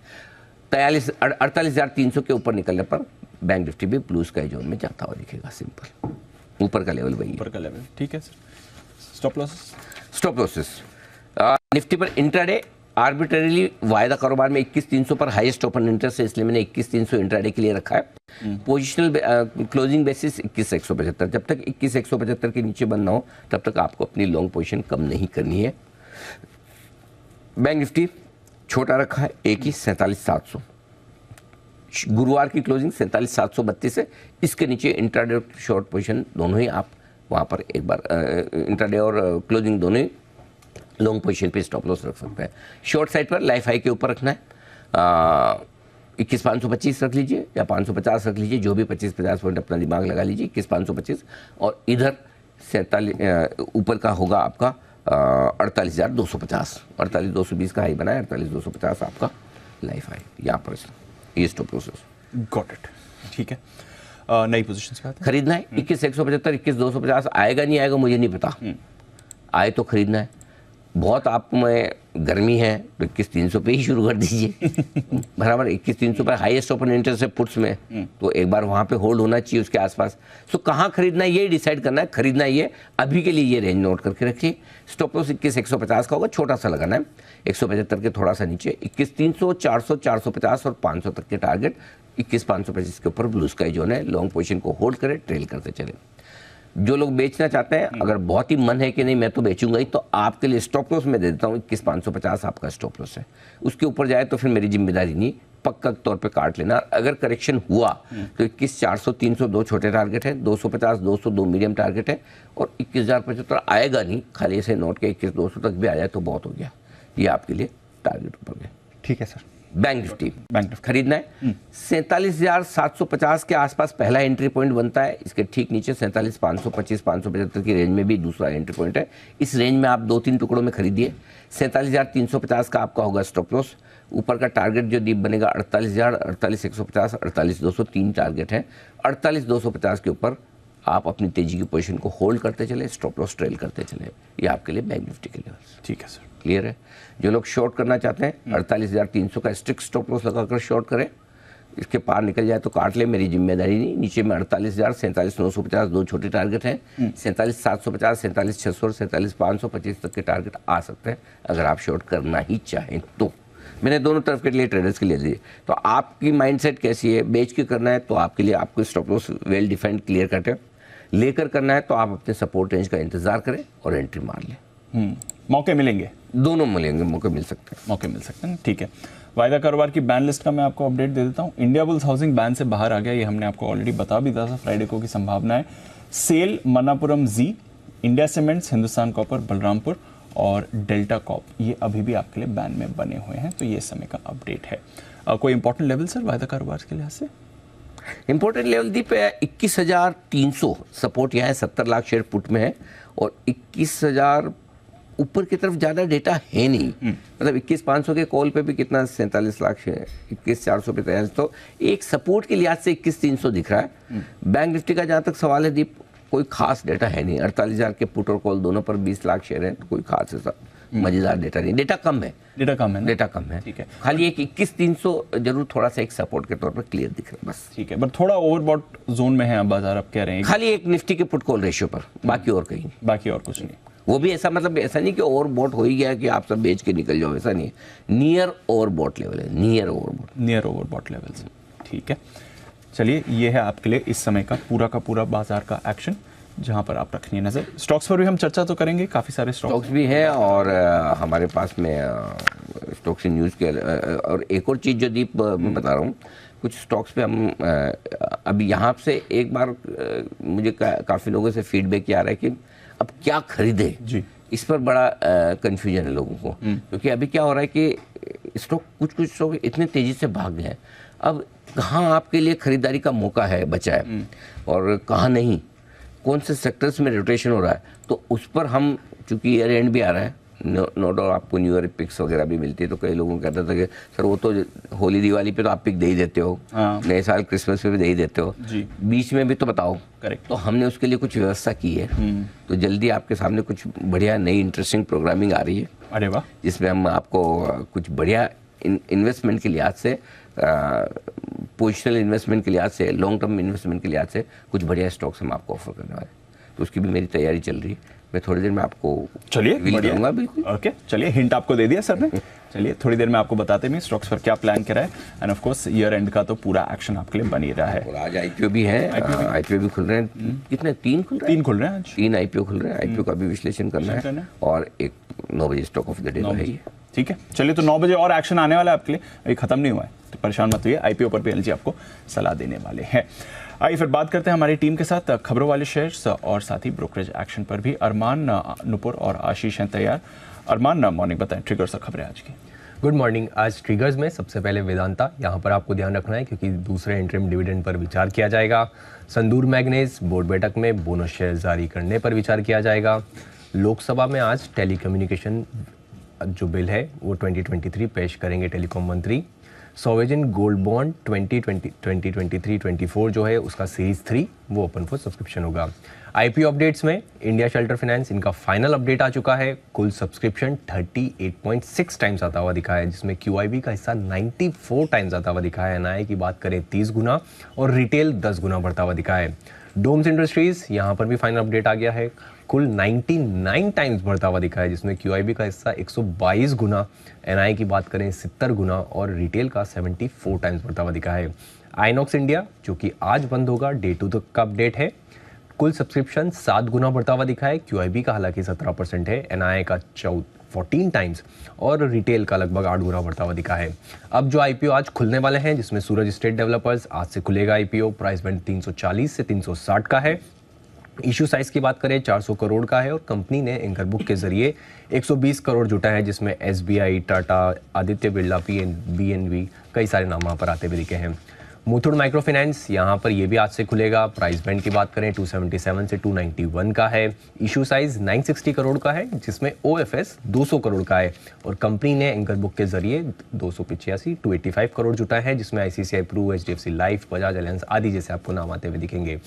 48,300 के ऊपर निकलने पर बैंक निफ्टी भी ब्लू स्काई जोन में जाता हुआ दिखेगा। सिंपल, ऊपर का लेवल वही है। ठीक है सर। स्टॉप लॉसेस निफ्टी पर इंट्राडे आर्बिट्रेरीली वायदा कारोबार में 21,300 पर हाईएस्ट ओपन इंटरेस्ट है, इसलिए मैंने 21,300 इंट्राडे के लिए रखा है। Positional closing basis 21,175। जब तक 21,175 के नीचे बंद ना हो तब तक आपको अपनी लॉन्ग पोजीशन कम नहीं करनी है। बैंक निफ्टी छोटा रखा है, एक ही 47,700। गुरुवार की क्लोजिंग 47,732 है। इसके नीचे इंट्राडे और शॉर्ट पोजीशन दोनों ही आप वहाँ पर एक बार इंट्राडे और क्लोजिंग दोनों ही लॉन्ग पोजीशन पे स्टॉप लॉस रख सकते हैं। शॉर्ट साइड पर लाइफ हाई के ऊपर रखना है, 21,525 रख लीजिए या 550 रख लीजिए, जो भी 25-50 पॉइंट अपना दिमाग लगा लीजिए। 21,525 और इधर 47 ऊपर का होगा आपका 48,250, 48,220 का हाई बना है, 48,250 आपका लाइफ हाई यहाँ पर ये स्टॉप लॉस। Got it. ठीक है। नई पोजीशंस पे आते हैं। खरीदना है 21,175, 21,250 आएगा नहीं आएगा मुझे नहीं पता, आए तो खरीदना है। बहुत आप में गर्मी है तो 21,300 पे ही शुरू कर दीजिए बराबर। 21,300 पर हाईएस्ट ओपन इंटरेस्ट है पुट्स में, तो एक बार वहाँ पे होल्ड होना चाहिए उसके आसपास। सो कहाँ खरीदना है ये डिसाइड करना है, खरीदना है ये अभी के लिए ये रेंज नोट करके रखिए। स्टॉप लॉस 21,150 का होगा, छोटा सा लगाना है, 175 के थोड़ा सा नीचे, 21,300, 400, 450 और 500 तक के टारगेट, 21,525 के ऊपर ब्लू स्काई जोन है। लॉन्ग पोजीशन को होल्ड करें, ट्रेल करते चले। जो लोग बेचना चाहते हैं, अगर बहुत ही मन है कि नहीं मैं तो बेचूंगा ही, तो आपके लिए स्टॉप लॉस मैं दे देता हूँ 21,550 आपका स्टॉप लॉस है। उसके ऊपर जाए तो फिर मेरी जिम्मेदारी नहीं, पक्का तौर पे काट लेना। अगर करेक्शन हुआ तो 21,400, 300 दो छोटे टारगेट है, 250, 200 दो मीडियम टारगेट है, और 21,075 आएगा नहीं, खाली ऐसे नोट के 21,200 तक भी आ जाए तो बहुत हो गया। ये आपके लिए टारगेट ऊपर गया। ठीक है सर। बैंक निफ्टी खरीदना है 47,750 के आसपास पहला एंट्री पॉइंट बनता है। इसके ठीक नीचे 47,525, 575 की रेंज में भी दूसरा एंट्री पॉइंट है। इस रेंज में आप 2-3 टुकड़ों में खरीदिए। 47,350 का आपका होगा स्टॉप लॉस। ऊपर का टारगेट जो डीप बनेगा 48,000, 48,150, 48,200 तीन टारगेट है। 48,250 के ऊपर आप अपनी तेजी की पोजीशन को होल्ड करते चले, स्टॉप लॉस ट्रेल करते चले। ये आपके लिए बैंक निफ्टी के लेवल्स। ठीक है सर, क्लियर है। जो लोग शॉर्ट करना चाहते हैं 48,300 का स्ट्रिक्ट स्टॉप लॉस लगाकर शॉर्ट करें। इसके पार निकल जाए तो काट ले, मेरी जिम्मेदारी नहीं। नीचे में 48,000, 47,950 दो छोटे टारगेट हैं। 47,750, 47,600 और 47,525 तक के टारगेट आ सकते हैं अगर आप शॉर्ट करना ही चाहें तो। मैंने दोनों तरफ के लिए ट्रेडर्स के लिए दिए। तो आपकी माइंडसेट कैसी है, बेच के करना है तो आपके लिए आपको stop loss well defined clear cut है। लेकर करना है तो आप अपने सपोर्ट रेंज का इंतजार करें और एंट्री मार लें। मौके मिलेंगे, दोनों मिलेंगे, मौके मिल सकते हैं। मौके मिल सकते हैं। ठीक है, वायदा कारोबार की बैन लिस्ट का मैं आपको अपडेट दे देता हूँ। इंडिया बुल्स हाउसिंग बैन से बाहर आ गया, ये हमने आपको ऑलरेडी बता भी था फ्राइडे को की संभावना है। सेल, मनापुरम जी, इंडिया सीमेंट्स, हिंदुस्तान कॉपर, बलरामपुर और डेल्टा कॉप, ये अभी भी आपके लिए बैन में बने हुए हैं। तो ये समय का अपडेट है। कोई इंपॉर्टेंट लेवल सर वायदा कारोबार के लिहाज से? इंपॉर्टेंट लेवल दी पे 21,300 सपोर्ट यहाँ है, 70 लाख शेयर पुट में है, और 21,000 ऊपर की तरफ ज़्यादा डेटा है नहीं। मतलब 21,500 के कॉल पे भी कितना 47 लाख शेयर, 21,400 पे तैयार। तो एक सपोर्ट के लिहाज से 21,300 दिख रहा है। बैंक निफ्टी का जहाँ तक सवाल है दीप, कोई खास डेटा है नहीं। 48,000 के पुट और कॉल दोनों पर 20 लाख शेयर है, तो कोई खास ऐसा मजेदार डेटा नहीं। डेटा कम है, डेटा कम है ना? डेटा कम है। ठीक है, खाली एक 21,300 जरूर थोड़ा सा एक सपोर्ट के तौर पर क्लियर दिख रहा है बस। ठीक है, बट थोड़ा ओवरबॉट जोन में है अब बाजार, आप कह रहे हैं? खाली एक निफ्टी के पुट कॉल रेशियो पर, बाकी और कहीं नहीं। बाकी और कुछ नहीं। वो भी ऐसा, मतलब ऐसा नहीं कि ओवरबॉट हो ही गया कि आप सब बेच के निकल जाओ, ऐसा नहीं है। नियर ओवरबॉट लेवल है, near overbought, near overbought level से। ठीक है, चलिए ये है आपके लिए इस समय का पूरा बाजार का एक्शन, जहां पर आप रखनी है नजर। स्टॉक्स पर भी हम चर्चा तो करेंगे, काफी सारे स्टॉक्स भी हैं, और हमारे पास में स्टॉक्स न्यूज़ के और एक और चीज़ जो दीप मैं बता रहा हूँ, कुछ स्टॉक्स पे हम अभी यहाँ से एक बार मुझे काफ़ी लोगों से फीडबैक आ रहा है कि अब क्या खरीदे जी। इस पर बड़ा कंफ्यूजन है लोगों को, क्योंकि अभी क्या हो रहा है कि स्टॉक कुछ स्टॉक इतने तेज़ी से भाग गए हैं। अब कहाँ आपके लिए खरीदारी का मौका है बचा है और कहाँ नहीं, कौन से सेक्टर्स में रोटेशन हो रहा है, तो उस पर हम, चूंकि ईयर एंड भी आ रहा है, नो डाउट आपको न्यू ईयर पिक्स वगैरह भी मिलती है, तो कई लोगों को कहता था कि सर वो तो होली दिवाली पे तो आप पिक दे ही देते हो, नए साल क्रिसमस पे भी दे ही देते हो जी, बीच में भी तो बताओ। करेक्ट। तो हमने उसके लिए कुछ व्यवस्था की है, तो जल्दी आपके सामने कुछ बढ़िया नई इंटरेस्टिंग प्रोग्रामिंग आ रही है। अरे वाह। जिसमें हम आपको कुछ बढ़िया इन्वेस्टमेंट के लिहाज से, पोजिशनल इन्वेस्टमेंट के लिहाज से, लॉन्ग टर्म इन्वेस्टमेंट के लिहाज से कुछ बढ़िया स्टॉक्स हम आपको ऑफर करने वाले हैं। तो उसकी भी मेरी तैयारी चल रही है, मैं थोड़ी देर में आपको बढ़िया बिल्कुल। ओके, चलिए हिंट आपको दे दिया सर ने। चलिए थोड़ी देर में आपको बताते हैं स्टॉक्स पर क्या प्लान करा है, end of course year and का तो पूरा एक्शन आपके लिए बन ही रहा है। और आज आईपीओ भी है, आईपीओ भी खुल रहे हैं। कितने? 3 खुल रहे हैं। 3 खुल रहे हैं आज, 3 आईपीओ खुल रहे हैं। आईपीओ का भी विश्लेषण करना है, और एक 9 बजे स्टॉक ऑफ द डे है ये। ठीक है, चलिए तो 9 बजे और एक्शन आने वाला है आपके लिए, अभी खत्म नहीं हुआ है, तो परेशान मत होइए। आईपीओ पर भी एलजी आपको सलाह देने वाले हैं। आइए फिर बात करते हैं हमारी टीम के साथ खबरों वाले शेयर्स और साथ ही ब्रोकरेज एक्शन पर भी। अरमान, नुपुर और आशीष हैं तैयार। अरमान, मॉर्निंग बताएं ट्रिगर्स और खबरें आज की। Good morning. आज ट्रिगर्स में सबसे पहले वेदांता, यहाँ पर आपको ध्यान रखना है क्योंकि दूसरे इंटरिम डिविडेंड पर विचार किया जाएगा। संदूर मैग्नीज बोर्ड बैठक में बोनस शेयर जारी करने पर विचार किया जाएगा। लोकसभा में आज टेलीकम्युनिकेशन जो बिल है वो 2023 पेश करेंगे टेलीकॉम मंत्री। सोवेजिन गोल्ड बॉन्ड 2023-24 जो है उसका सीरीज 3 वो ओपन फॉर सब्सक्रिप्शन होगा। आईपीओ अपडेट्स में इंडिया शेल्टर फाइनेंस, इनका फाइनल अपडेट आ चुका है। कुल सब्सक्रिप्शन 38.6 टाइम्स आता हुआ दिखा है, जिसमें क्यूआईबी का हिस्सा 94 टाइम्स आता हुआ दिखा है। एनआई की बात करें 30 गुना और रिटेल 10 गुना बढ़ता हुआ दिखा है। डोम्स इंडस्ट्रीज यहाँ पर भी फाइनल अपडेट आ गया है, कुल 99 टाइम्स बढ़ता हुआ दिखा है, जिसमें क्यूआईबी का हिस्सा 122 गुना, एनआई की बात करें 70 गुना और रिटेल का 74 टाइम्स बढ़ता हुआ दिखा है। आइनॉक्स इंडिया जो कि आज बंद होगा, डे 2 तक का अपडेट है, कुल सब्सक्रिप्शन 7 गुना बढ़ता हुआ दिखा है। क्यूआईबी का हालांकि 17% है, एनआई का 14 टाइम्स और रिटेल का लगभग 8 गुना बढ़ता हुआ दिखा है। अब जो आईपीओ आज खुलने वाले हैं, जिसमें सूरज स्टेट डेवलपर्स आज से खुलेगा आईपीओ, प्राइस बैंड 340 से 360 का है। इशू साइज की बात करें 400 करोड़ का है और कंपनी ने एंकर बुक के जरिए 120 करोड़ जुटा है, जिसमें एसबीआई, टाटा, आदित्य बिरला, बीएनबी कई सारे नाम वहाँ पर आते हुए दिखे हैं। मुथूट माइक्रो फाइनेंस यहाँ पर ये भी आज से खुलेगा, प्राइस बैंड की बात करें 277 से 291 का है। इशू साइज 960 करोड़ का है, जिसमें ओएफएस 200 करोड़ का है और कंपनी ने एंकर बुक के जरिए 285 करोड़ जुटा है, जिसमें आईसीआईसीआई प्रू, एचडीएफसी लाइफ, बजाज एलियांस आदि जैसे आपको नाम आते हुए दिखेंगे।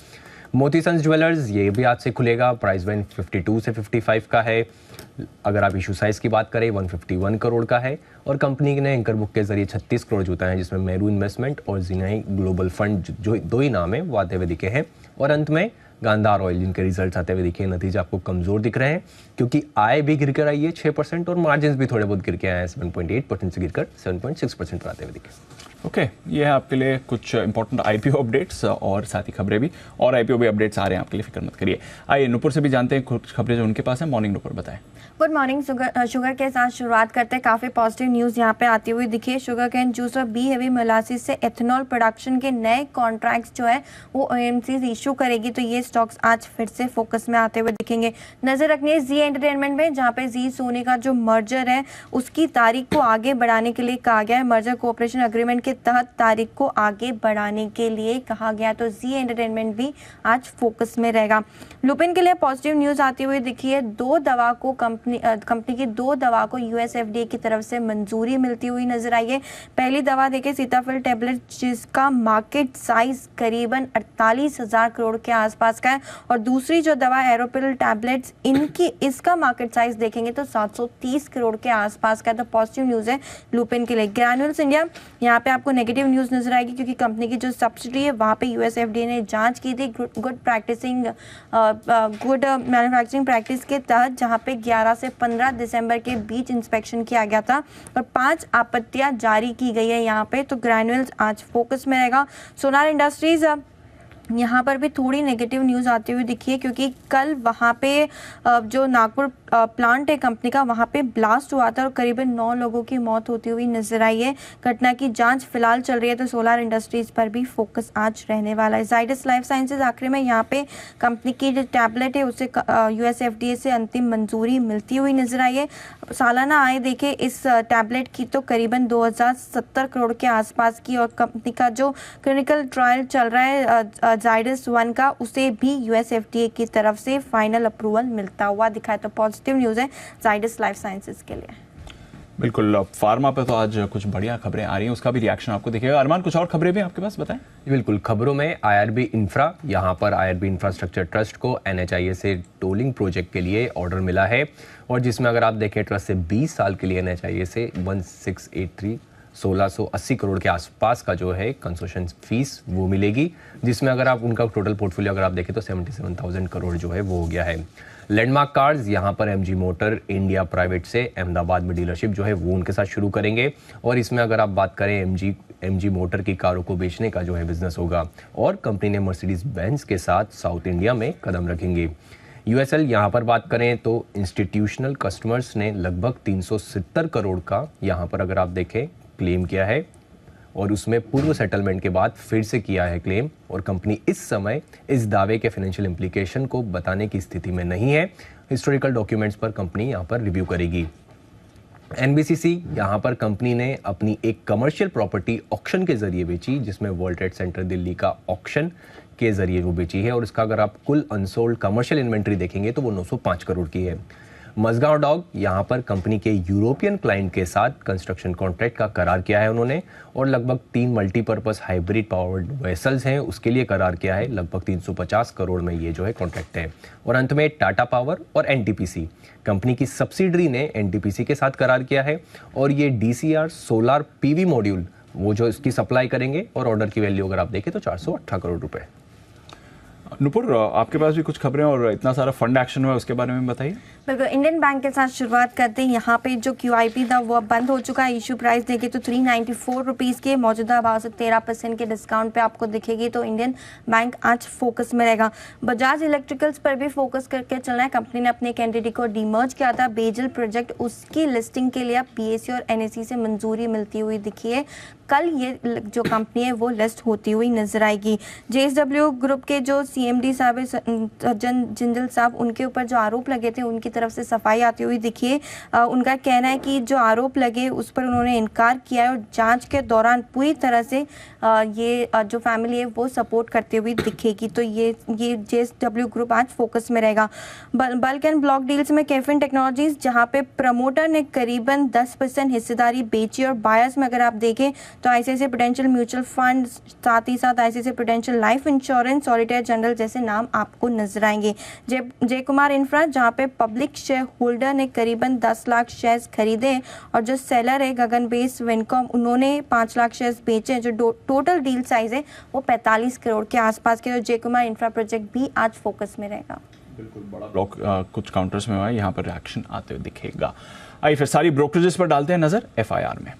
मोती सन्स ज्वेलर्स ये भी आज से खुलेगा, प्राइस बैंड 52 से 55 का है। अगर आप इशू साइज की बात करें 151 करोड़ का है और कंपनी ने एंकर बुक के जरिए 36 करोड़ जुटा है, जिसमें मेरू इन्वेस्टमेंट और जिनाई ग्लोबल फंड जो 2 ही नाम है वो आते हुए दिखे हैं। और अंत में गांधार ऑयल, जिनके रिजल्ट्स आते हुए दिखे, नतीजे आपको कमजोर दिख रहे हैं क्योंकि आय भी गिर कर आई है 6% और मार्जिन भी थोड़े बहुत गिर के आए हैं, 7.8% से गिरकर 7.6% पर आते हुए दिखे। ओके, ये है आपके लिए कुछ इंपॉर्टेंट आईपीओ अपडेट्स और साथ ही खबरें भी, और आईपीओ भी अपडेट्स आ रहे हैं आपके लिए, फिक्र मत करिए। आइए नुपुर से भी जानते हैं कुछ खबरें जो उनके पास है। मॉर्निंग नुपुर, बताएं। Good morning. शुगर के साथ शुरुआत करते हैं। काफ़ी पॉजिटिव न्यूज़ यहाँ पे आती हुई दिखी है। शुगर कैन जूस और बी हेवी मोलासिस से एथेनॉल प्रोडक्शन के नए कॉन्ट्रैक्ट्स जो है वो ओएमसी इशू करेगी, तो ये स्टॉक्स आज फिर से फोकस में आते हुए दिखेंगे। नज़र रखनी है जी एंटरटेनमेंट में, जहाँ पे जी सोनी का जो मर्जर है उसकी तारीख को आगे बढ़ाने के लिए कहा गया है। मर्जर कोऑपरेशन एग्रीमेंट के तहत तारीख को आगे बढ़ाने के लिए कहा गया, तो जी एंटरटेनमेंट भी आज फोकस में रहेगा। लुपिन के लिए पॉजिटिव न्यूज़ आती हुई दिखी है। कंपनी की 2 दवा को यूएसएफडीए की तरफ से मंजूरी मिलती हुई नजर आई है। पहली दवा देखिए सीताफल टैबलेट, जिसका मार्केट साइज करीबन 48,000 करोड़ के आसपास का है, और दूसरी जो दवा एरोपिल टैबलेट्स, इसका मार्केट साइज देखेंगे तो 730 करोड़ के आसपास का है, तो पॉजिटिव न्यूज़ है लुपिन के लिए। ग्रैन्यूल्स इंडिया, यहाँ पे आपको नेगेटिव न्यूज़ नजर आएगी क्योंकि कंपनी की जो सब्सिडी है वहाँ पे यूएसएफडीए ने जांच की थी गुड मैन्युफैक्चरिंग प्रैक्टिस के तहत, जहाँ पे 11 से 15 दिसंबर के बीच इंस्पेक्शन किया गया था और 5 आपत्तियां जारी की गई है यहाँ पे, तो ग्रैन्यूल्स आज फोकस में रहेगा। सोनार इंडस्ट्रीज, यहाँ पर भी थोड़ी नेगेटिव न्यूज़ आती हुई दिखी है क्योंकि कल वहाँ पे जो नागपुर प्लांट है कंपनी का, वहाँ पे ब्लास्ट हुआ था और करीबन 9 लोगों की मौत होती हुई नजर आई है। घटना की जांच फिलहाल चल रही है, तो सोलार इंडस्ट्रीज पर भी फोकस आज रहने वाला है। जाइडस लाइफ साइंसेज आखिर में, यहाँ पे कंपनी की जो टैबलेट है उसे यूएसएफडीए से अंतिम मंजूरी मिलती हुई नजर आई है। सालाना आय देखे इस टैबलेट की तो करीबन 2070 करोड़ के आसपास की, और कंपनी का जो क्लिनिकल ट्रायल चल रहा है जाइडस 1 का, उसे भी यूएसएफडीए की तरफ से फाइनल अप्रूवल मिलता हुआ दिखा है, तो पॉजिटिव न्यूज़ है जाइडस लाइफ साइंसेज के लिए। बिल्कुल, फार्मा पे तो आज कुछ बढ़िया खबरें आ रही हैं, उसका भी रिएक्शन आपको दिखेगा। अरमान, कुछ और खबरें भी आपके पास बताएं। बिल्कुल, खबरों में आईआरबी इंफ्रा, यहाँ पर आईआरबी इंफ्रास्ट्रक्चर ट्रस्ट को एनएचआईए से टोलिंग प्रोजेक्ट के लिए ऑर्डर मिला है, और जिसमें अगर आप देखें ट्रस्ट से 20 साल के लिए एनएचआईए से 1680 करोड़ के आसपास का जो है कंसेशन फीस वो मिलेगी, जिसमें अगर आप उनका टोटल पोर्टफोलियो अगर आप देखें तो 77,000 करोड़ जो है वो हो गया है। लैंडमार्क कार्स, यहाँ पर एमजी मोटर इंडिया प्राइवेट से अहमदाबाद में डीलरशिप जो है वो उनके साथ शुरू करेंगे, और इसमें अगर आप बात करें एमजी मोटर की कारों को बेचने का जो है बिजनेस होगा, और कंपनी ने मर्सिडीज बेंज के साथ साउथ इंडिया में कदम रखेंगे। यूएसएल, यहाँ पर बात करें तो इंस्टीट्यूशनल कस्टमर्स ने लगभग 370 करोड़ का यहाँ पर अगर आप देखें क्लेम किया है, और उसमें पूर्व सेटलमेंट के बाद फिर से किया है क्लेम, और कंपनी इस समय इस दावे के फाइनेंशियल इम्प्लीकेशन को बताने की स्थिति में नहीं है। हिस्टोरिकल डॉक्यूमेंट्स पर कंपनी यहाँ पर रिव्यू करेगी। एनबीसीसी, यहाँ पर कंपनी ने अपनी एक कमर्शियल प्रॉपर्टी ऑक्शन के जरिए बेची, जिसमें वर्ल्ड ट्रेड सेंटर दिल्ली का ऑक्शन के जरिए वो बेची है, और इसका अगर आप कुल अनसोल्ड कमर्शियल इन्वेंट्री देखेंगे तो वो 905 करोड़ की है। मजगांव डॉग यहाँ पर कंपनी के यूरोपियन क्लाइंट के साथ कंस्ट्रक्शन कॉन्ट्रैक्ट का करार किया है उन्होंने, और लगभग 3 मल्टीपर्पज हाइब्रिड पावर्ड वेसल्स हैं उसके लिए करार किया है। लगभग 350 करोड़ में ये जो है कॉन्ट्रैक्ट है। और अंत में टाटा पावर और एनटीपीसी कंपनी की सब्सिडरी ने एनटीपीसी के साथ करार किया है, और ये डीसीआर सोलर पीवी मॉड्यूल वो जो इसकी सप्लाई करेंगे, और ऑर्डर की वैल्यू अगर आप देखें तो 418 करोड़ रुपए। नुपुर, आपके पास भी कुछ खबरें और इतना सारा फंड एक्शन हुआ, उसके बारे में बताइए। बिल्कुल, इंडियन बैंक के साथ शुरुआत करते हैं। यहाँ पे जो QIP था वो अब बंद हो चुका है। इशू प्राइस देखें तो 394 रुपीज़ के मौजूदा भाव से 13% के डिस्काउंट पे आपको दिखेगी। तो इंडियन बैंक आज फोकस में रहेगा। बजाज इलेक्ट्रिकल्स पर भी फोकस करके चलना है। कंपनी ने अपने एक एंटिटी को डीमर्ज किया था, बेजल प्रोजेक्ट, उसकी लिस्टिंग के लिए PSE और NSE से मंजूरी मिलती हुई दिखी है। कल ये जो कंपनी है वो लिस्ट होती हुई नजर आएगी। JSW ग्रुप के जो CMD साहब है सज्जन जिंदल साहब, उनके ऊपर जो आरोप लगे थे उनकी तरफ से सफाई आती हुई दिखी है। उनका कहना है कि जो आरोप लगे उस पर उन्होंने इनकार किया है, और जांच के दौरान पूरी तरह से ये जो फैमिली है वो सपोर्ट करते हुए दिखेगी। तो ये JSW ग्रुप आज फोकस में रहेगा। बल्क एंड ब्लॉक डील्स में कैफिन टेक्नोलॉजीज, जहां पे प्रमोटर ने करीबन 10% हिस्सेदारी बेची, और बायर्स में अगर आप देखें तो ICICI प्रूडेंशियल म्यूचुअल फंड, साथ ही साथ ICICI prudential life insurance, solitaire general जैसे नाम आपको नजर आएंगे। जय कुमार इंफ्रा, जहां पे पब्लिक शेयर होल्डर ने करीबन 10 लाख शेयर्स खरीदे, और जो सेलर है गगन बेस विनकॉम, उन्होंने 5 लाख शेयर्स बेचे। जो टोटल डील साइज है वो 45 करोड़ के आसपास के। जय कुमार इंफ्रा प्रोजेक्ट भी आज फोकस में रहेगा। बिल्कुल, बड़ा ब्लॉक कुछ काउंटर्स में हुआ है, यहाँ पर रिएक्शन आते हुए दिखेगा। आइए फिर सारी ब्रोकरेजेस पर डालते हैं नजर FIR में।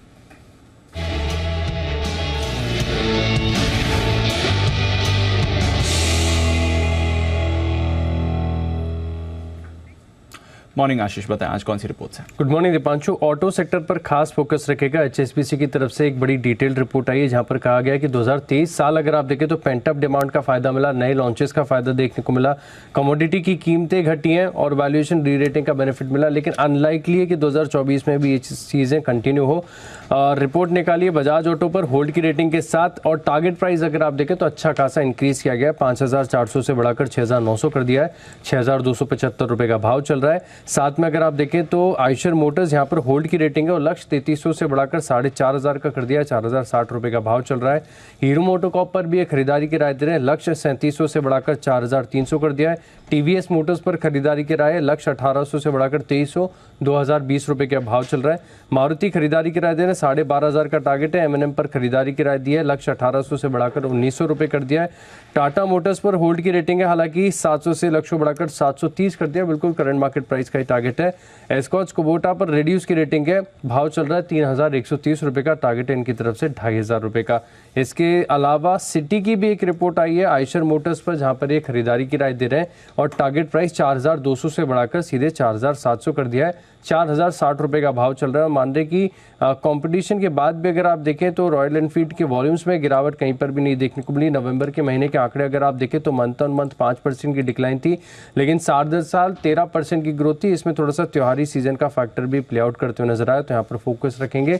मॉर्निंग आशीष, बताएं आज कौन सी रिपोर्ट्स हैं? Good morning Deepanshu. Auto sector पर खास फोकस रखेगा। HSBC की तरफ से एक बड़ी डिटेल्ड रिपोर्ट आई है जहां पर कहा गया है कि 2023 साल अगर आप देखें तो पेंटअप डिमांड का फायदा मिला, नए लॉन्चेस का फायदा देखने को मिला, कमोडिटी की कीमतें घटी हैं और वैल्यूएशन री-रेटिंग का बेनिफिट मिला। लेकिन अनलाइकली है कि 2024 में भी ये चीज़ें कंटिन्यू हो। रिपोर्ट निकाली है बजाज ऑटो पर होल्ड की रेटिंग के साथ, और टारगेट प्राइस अगर आप देखें तो अच्छा खासा इंक्रीज किया गया है। 5400 से बढ़ाकर 6900 कर दिया है। 6275 रुपये का भाव चल रहा है। साथ में अगर आप देखें तो आयशर मोटर्स यहाँ पर होल्ड की रेटिंग है और लक्ष्य 3300 से बढ़ाकर 4500 का कर दिया है। 4060 रुपये का भाव चल रहा है। हीरो मोटोकॉर्प पर भी एक खरीदारी की राय दे रहे हैं। लक्ष्य 3700 से बढ़ाकर 4300 कर दिया है। TVS मोटर्स पर खरीदारी की राय है। लक्ष्य 1800 से बढ़ाकर 2300, 2020 रुपये का भाव चल रहा है। मारुति खरीदारी की राय दे रहे हैं। 12,500 का टारगेट है। M&M पर खरीदारी की राय दी है। लक्ष्य 1800 से बढ़ाकर 1900 रुपये कर दिया है। टाटा मोटर्स पर होल्ड की रेटिंग है, हालांकि 700 से लक्ष्य बढ़ाकर 730 कर दिया, बिल्कुल करंट मार्केट प्राइस का ही टारगेट है। एस्कॉच कुबोटा पर रिड्यूस की रेटिंग है, भाव चल रहा है 3130 रुपये का, टारगेट है इनकी तरफ से 2500 रुपये का। इसके अलावा सिटी की भी एक रिपोर्ट आई है आयशर मोटर्स पर, जहां पर ये खरीदारी की राय दे रहे हैं और टारगेट प्राइस 4200 से बढ़ाकर सीधे 4700 कर दिया है। 4060 रुपये का भाव चल रहा है। मान रहे कि कंपटीशन के बाद भी अगर आप देखें तो रॉयल एनफील्ड के वॉल्यूम्स में गिरावट कहीं पर भी नहीं देखने को मिली। नवंबर के महीने के आंकड़े अगर आप देखें तो मंथ ऑन मंथ 5% की डिक्लाइन थी, लेकिन साल 13% की ग्रोथ थी। इसमें थोड़ा सा त्योहारी सीजन का फैक्टर भी प्ले आउट करते हुए नजर आया, तो यहाँ पर फोकस रखेंगे।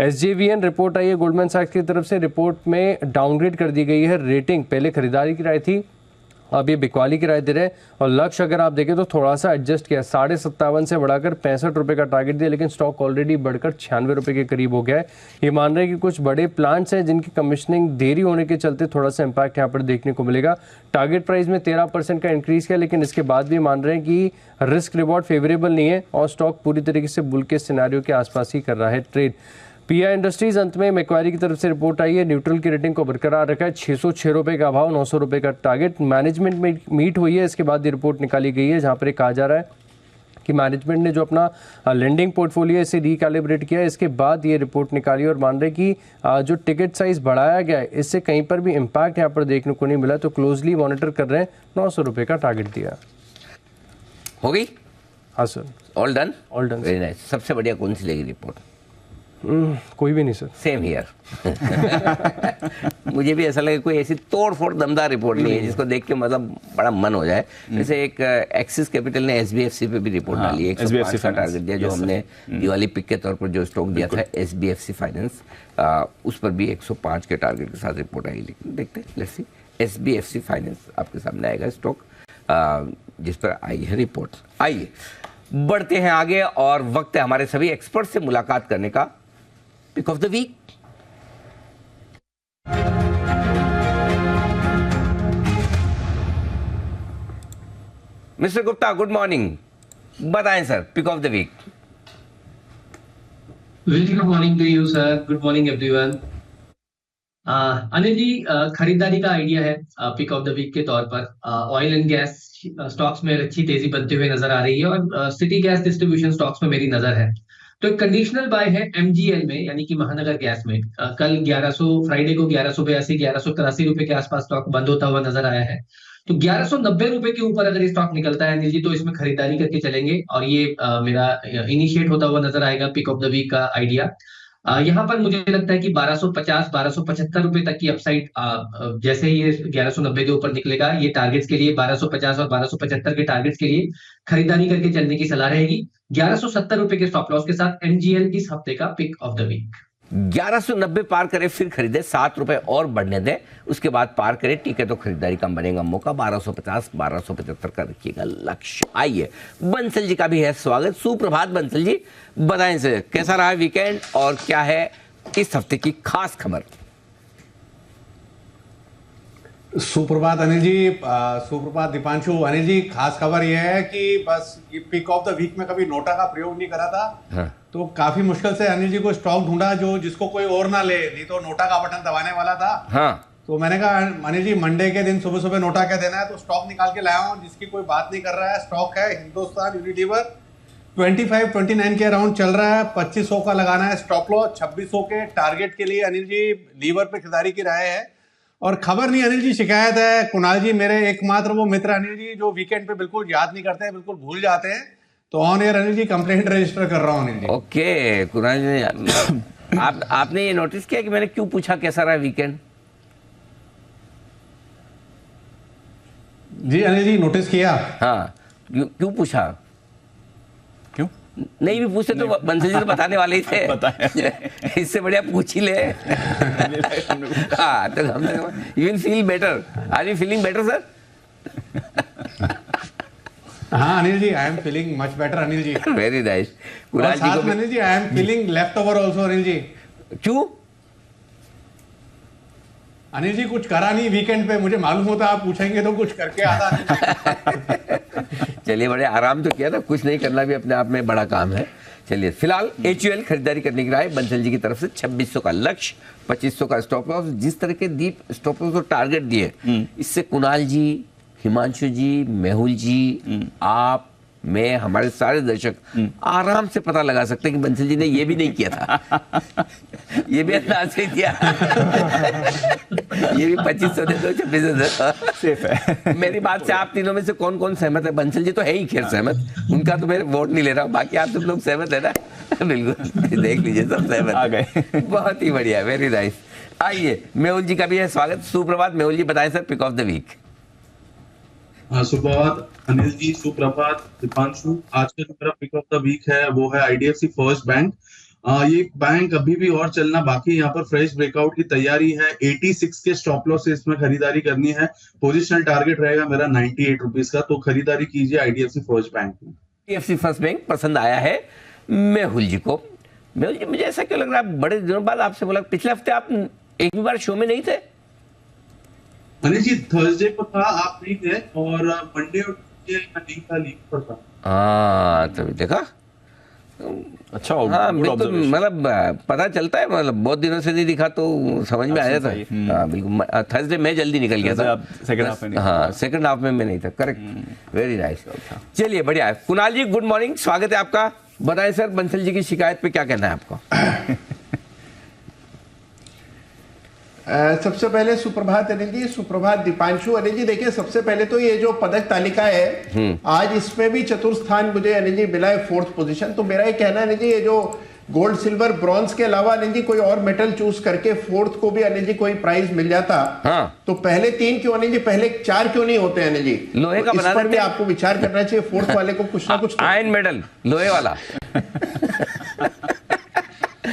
SJVN रिपोर्ट आई है गोल्डमैन सैक्स की तरफ से। रिपोर्ट में डाउनग्रेड कर दी गई है रेटिंग। पहले खरीदारी की राय थी, अब ये बिकवाली की राय दे रहे हैं। और लक्ष्य अगर आप देखें तो थोड़ा सा एडजस्ट किया, 57.5 से बढ़ाकर 65 रुपये का टारगेट दिया, लेकिन स्टॉक ऑलरेडी बढ़कर 96 रुपये के करीब हो गया है। ये मान रहे हैं कि कुछ बड़े प्लांट्स हैं जिनकी कमीशनिंग देरी होने के चलते थोड़ा सा इम्पैक्ट यहाँ पर देखने को मिलेगा। टारगेट प्राइस में 13% का इंक्रीज किया, लेकिन इसके बाद भी मान रहे हैं कि रिस्क रिवॉर्ड फेवरेबल नहीं है और स्टॉक पूरी तरीके से बुल के सिनेरियो के आसपास ही कर रहा है ट्रेड। PI इंडस्ट्रीज अंत में मैक्वारी की तरफ से रिपोर्ट आई है, न्यूट्रल की रेटिंग को बरकरार रखा है। 606 रुपये का भाव, 900 रुपये का टारगेट। मैनेजमेंट में मीट हुई है, इसके बाद ये रिपोर्ट निकाली गई है जहां पर कहा जा रहा है कि मैनेजमेंट ने जो अपना लेंडिंग पोर्टफोलियो इसे रिकैलिब्रेट किया है। इसके बाद ये रिपोर्ट निकाली और मान रहे कि जो टिकट साइज बढ़ाया गया है इससे कहीं पर भी इम्पैक्ट यहाँ पर देखने को नहीं मिला, तो क्लोजली मॉनिटर कर रहे हैं। 900 रुपये का टारगेट दिया। हो गई? हाँ sir, all done? All done. Very nice. सबसे बढ़िया कौन सी लगी रिपोर्ट? कोई भी नहीं सर। Same here. मुझे भी ऐसा लगे कोई ऐसी तोड़ फोड़ दमदार रिपोर्ट नहीं है जिसको देख के मतलब बड़ा मन हो जाए। जैसे एक एक्सिस कैपिटल ने SBFC पे भी रिपोर्ट डाली है, 105 का टारगेट दिया, जो हमने दिवाली पिक के तौर पर जो स्टॉक दिया था SBFC फाइनेंस, उस पर भी 105 के टारगेट के साथ रिपोर्ट आई। लेकिन देखते हैं, लेट्स सी। SBFC फाइनेंस आपके सामने आएगा स्टॉक जिस पर आई है रिपोर्ट। आइए बढ़ते हैं आगे और वक्त है हमारे सभी एक्सपर्ट से मुलाकात करने का। Pick of the week. Mister Gupta, good morning, बताएं sir pick of the week. Very good morning to you sir, good morning everyone. Anil ji, खरीदारी का आइडिया है पिक ऑफ द वीक के तौर पर। ऑयल एंड गैस स्टॉक्स में अच्छी तेजी बनते हुए नजर आ रही है और सिटी गैस डिस्ट्रीब्यूशन स्टॉक्स में मेरी नजर है। तो एक कंडीशनल बाय है एमजीएल में, यानी कि महानगर गैस में। कल 1100 फ्राइडे को 1182 1183 रुपए के आसपास स्टॉक बंद होता हुआ नजर आया है। तो 1190 रुपए के ऊपर अगर ये स्टॉक निकलता है अनिल जी, तो इसमें खरीदारी करके चलेंगे और ये मेरा इनिशिएट होता हुआ नजर आएगा पिक ऑफ द वीक का आइडिया। यहाँ पर मुझे लगता है कि 1250 1275 रुपए तक की अपसाइड, जैसे ही ये 1190 के ऊपर निकलेगा, ये टारगेट्स के लिए 1250 और 1275 के टारगेट्स के लिए खरीदारी करके चलने की सलाह रहेगी। 1170 रुपए के स्टॉप लॉस के साथ एमजीएल इस हफ्ते का पिक ऑफ द वीक। 1190 पार करे फिर खरीदे, 7 रुपए और बढ़ने दें, उसके बाद पार करे, ठीक है तो खरीदारी का बनेगा मौका। 1250 1275 का रखिएगा लक्ष्य। आइए, बंसल जी का भी है स्वागत। सुप्रभात बंसल जी, बताएं से कैसा रहा वीकेंड और क्या है इस हफ्ते की खास खबर। सुप्रभात अनिल जी, सुप्रभात दीपांशु। अनिल जी, खास खबर यह है कि बस पिक ऑफ द वीक में कभी नोटा का प्रयोग नहीं करा था। हाँ। तो काफी मुश्किल से अनिल जी को स्टॉक ढूंढा जो जिसको कोई और ना ले, नहीं तो नोटा का बटन दबाने वाला था। हाँ। तो मैंने कहा अनिल जी मंडे के दिन सुबह सुबह नोटा क्या देना है, तो स्टॉक निकाल के लाया हूँ जिसकी कोई बात नहीं कर रहा है। स्टॉक है हिंदुस्तान यूनिलीवर, 25-29 के अराउंड चल रहा है। 2500 का लगाना है स्टॉप लॉस, 2600 के टारगेट के लिए अनिल जी लीवर पे खरीदारी की राय है। और खबर नहीं अनिल जी, शिकायत है। कुणाल जी मेरे एकमात्र वो मित्र अनिल जी जो वीकेंड पे बिल्कुल याद नहीं करते हैं, बिल्कुल भूल जाते हैं। तो on air Anil ji complaint register कर रहा हूँ अनिल जी। ओके कुणाल जी, आपने ये नोटिस किया कि मैंने क्यों पूछा कैसा रहा वीकेंड? जी अनिल जी नोटिस किया। हाँ, क्यों पूछा? क्यों नहीं भी पूछते तो बंसल जी तो बताने वाले ही थे। इससे बढ़िया पूछ ही ले। हाँ, तो हम you will feel better. Are you feeling better sir? हाँ Anil ji, I am feeling much better Anil ji. Very nice. और कुणाल जी साथ को में Anil ji I am feeling left over also Anil ji. क्यों? अनिल जी कुछ करा नहीं वीकेंड पे, मुझे मालूम होता आप पूछेंगे तो कुछ करके आता। चलिए, बड़े आराम तो किया था, कुछ नहीं करना भी अपने आप में बड़ा काम है। चलिए, फिलहाल HUL खरीदारी करने की राय बंसल जी की तरफ से। 2600 का लक्ष्य, 2500 का स्टॉप लॉस। जिस तरह के डीप स्टॉप लॉस और टारगेट दिए, इससे कुणाल जी, हिमांशु जी, मेहुल जी, आप, मैं, हमारे सारे दर्शक आराम से पता लगा सकते हैं कि बंसल जी ने ये भी नहीं किया था। ये भी अंदाज से किया। ये भी 2500 दे दो, 2600 सेफ है। मेरी बात से आप तीनों में से कौन कौन सहमत है? बंसल जी तो है ही खैर सहमत, उनका तो मैं वोट नहीं ले रहा हूँ, बाकी आप सब लोग सहमत है ना? बिल्कुल, देख लीजिए सब सहमत आ गए। बहुत ही बढ़िया, वेरी नाइस। आइए, मेहुल जी का भी है स्वागत। सुप्रभात मेहुल जी, बताएं sir pick of the week. सुप्रभात अनिल जी, सुप्रभात दीपांशु। आज का जो मेरा पिक ऑफ द वीक है वो है IDFC फर्स्ट बैंक। ये बैंक अभी भी और चलना बाकी, यहाँ पर फ्रेश ब्रेकआउट की तैयारी है। 86 के स्टॉप लॉस से इसमें खरीदारी करनी है। पोजिशनल टारगेट रहेगा मेरा 98 रुपीज का, तो खरीदारी कीजिए IDFC फर्स्ट बैंक में। IDFC फर्स्ट बैंक पसंद आया है मेहुल जी को। मेहुल जी, मुझे ऐसा क्यों लग रहा है बड़े दिनों बाद आपसे बोला? पिछले हफ्ते आप एक भी बार शो में नहीं थे। अनिल जी थर्सडे को था, आप नहीं थे, और मंडे और ट्यूसडे नहीं था, लीव पर था। हाँ, तभी देखा। अच्छा, हाँ, गुड बिल्कुल, ऑब्जर्वेशन। मतलब पता चलता है, मतलब बहुत दिनों से नहीं दिखा तो समझ में आया था। हाँ बिल्कुल, थर्सडे मैं जल्दी निकल गया था। सेकंड हाफ में नहीं। हाँ, सेकंड हाफ में मैं नहीं था, करेक्ट, वेरी नाइस। चलिए, बढ़िया है। कुणाल जी, गुड मॉर्निंग, स्वागत है आपका। बताएं सर, बंसल जी की शिकायत पे क्या कहना है आपको? सबसे पहले सुप्रभात अनिल जी, सुप्रभात दीपांशु। अनिल जी देखिए, सबसे पहले तो ये जो पदक तालिका है आज, इसमें भी चतुर्थ स्थान मुझे अनिल जी मिला है, 4th पोजीशन। तो मेरा ये कहना है अनिल जी, ये जो गोल्ड, सिल्वर, ब्रॉन्ज के अलावा अनिल जी कोई और मेटल चूज करके 4th को भी अनिल जी कोई प्राइज मिल जाता, हाँ, तो पहले 3 क्यों अनिल जी, पहले 4 क्यों नहीं होते अनिल जी? लोहे का तो इस बना पर भी देते। आपको विचार करना चाहिए, 4th वाले को कुछ ना कुछ आयरन मेडल, लोहे वाला।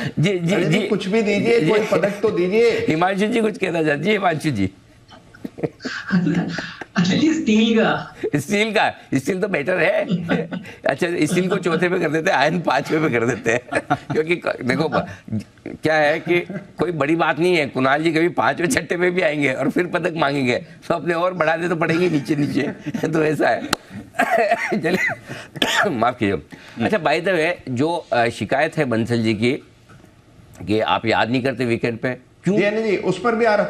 जी जी अनिल जी जी, कुछ भी दीजिए, कोई पदक तो दीजिए। हिमांशु जी कुछ कहना चाहते? जी हिमांशु जी। अनिल जी स्टील का स्टील तो बेटर है। अच्छा, स्टील को चौथे पे कर देते हैं, आयरन पांचवे पे कर देते हैं। क्योंकि देखो क्या है कि कोई बड़ी बात नहीं है, कुणाल जी कभी पांचवे छठे पे भी आएंगे और फिर पदक मांगेंगे तो अपने और बढ़ाने तो पड़ेंगे नीचे नीचे। तो ऐसा है। चलिए माफ कीजिए। अच्छा, बाय द वे जो शिकायत है बंसल जी की कि आप याद नहीं करते वीकेंड पे, क्यों? अनिल जी उस पर भी आ रहा,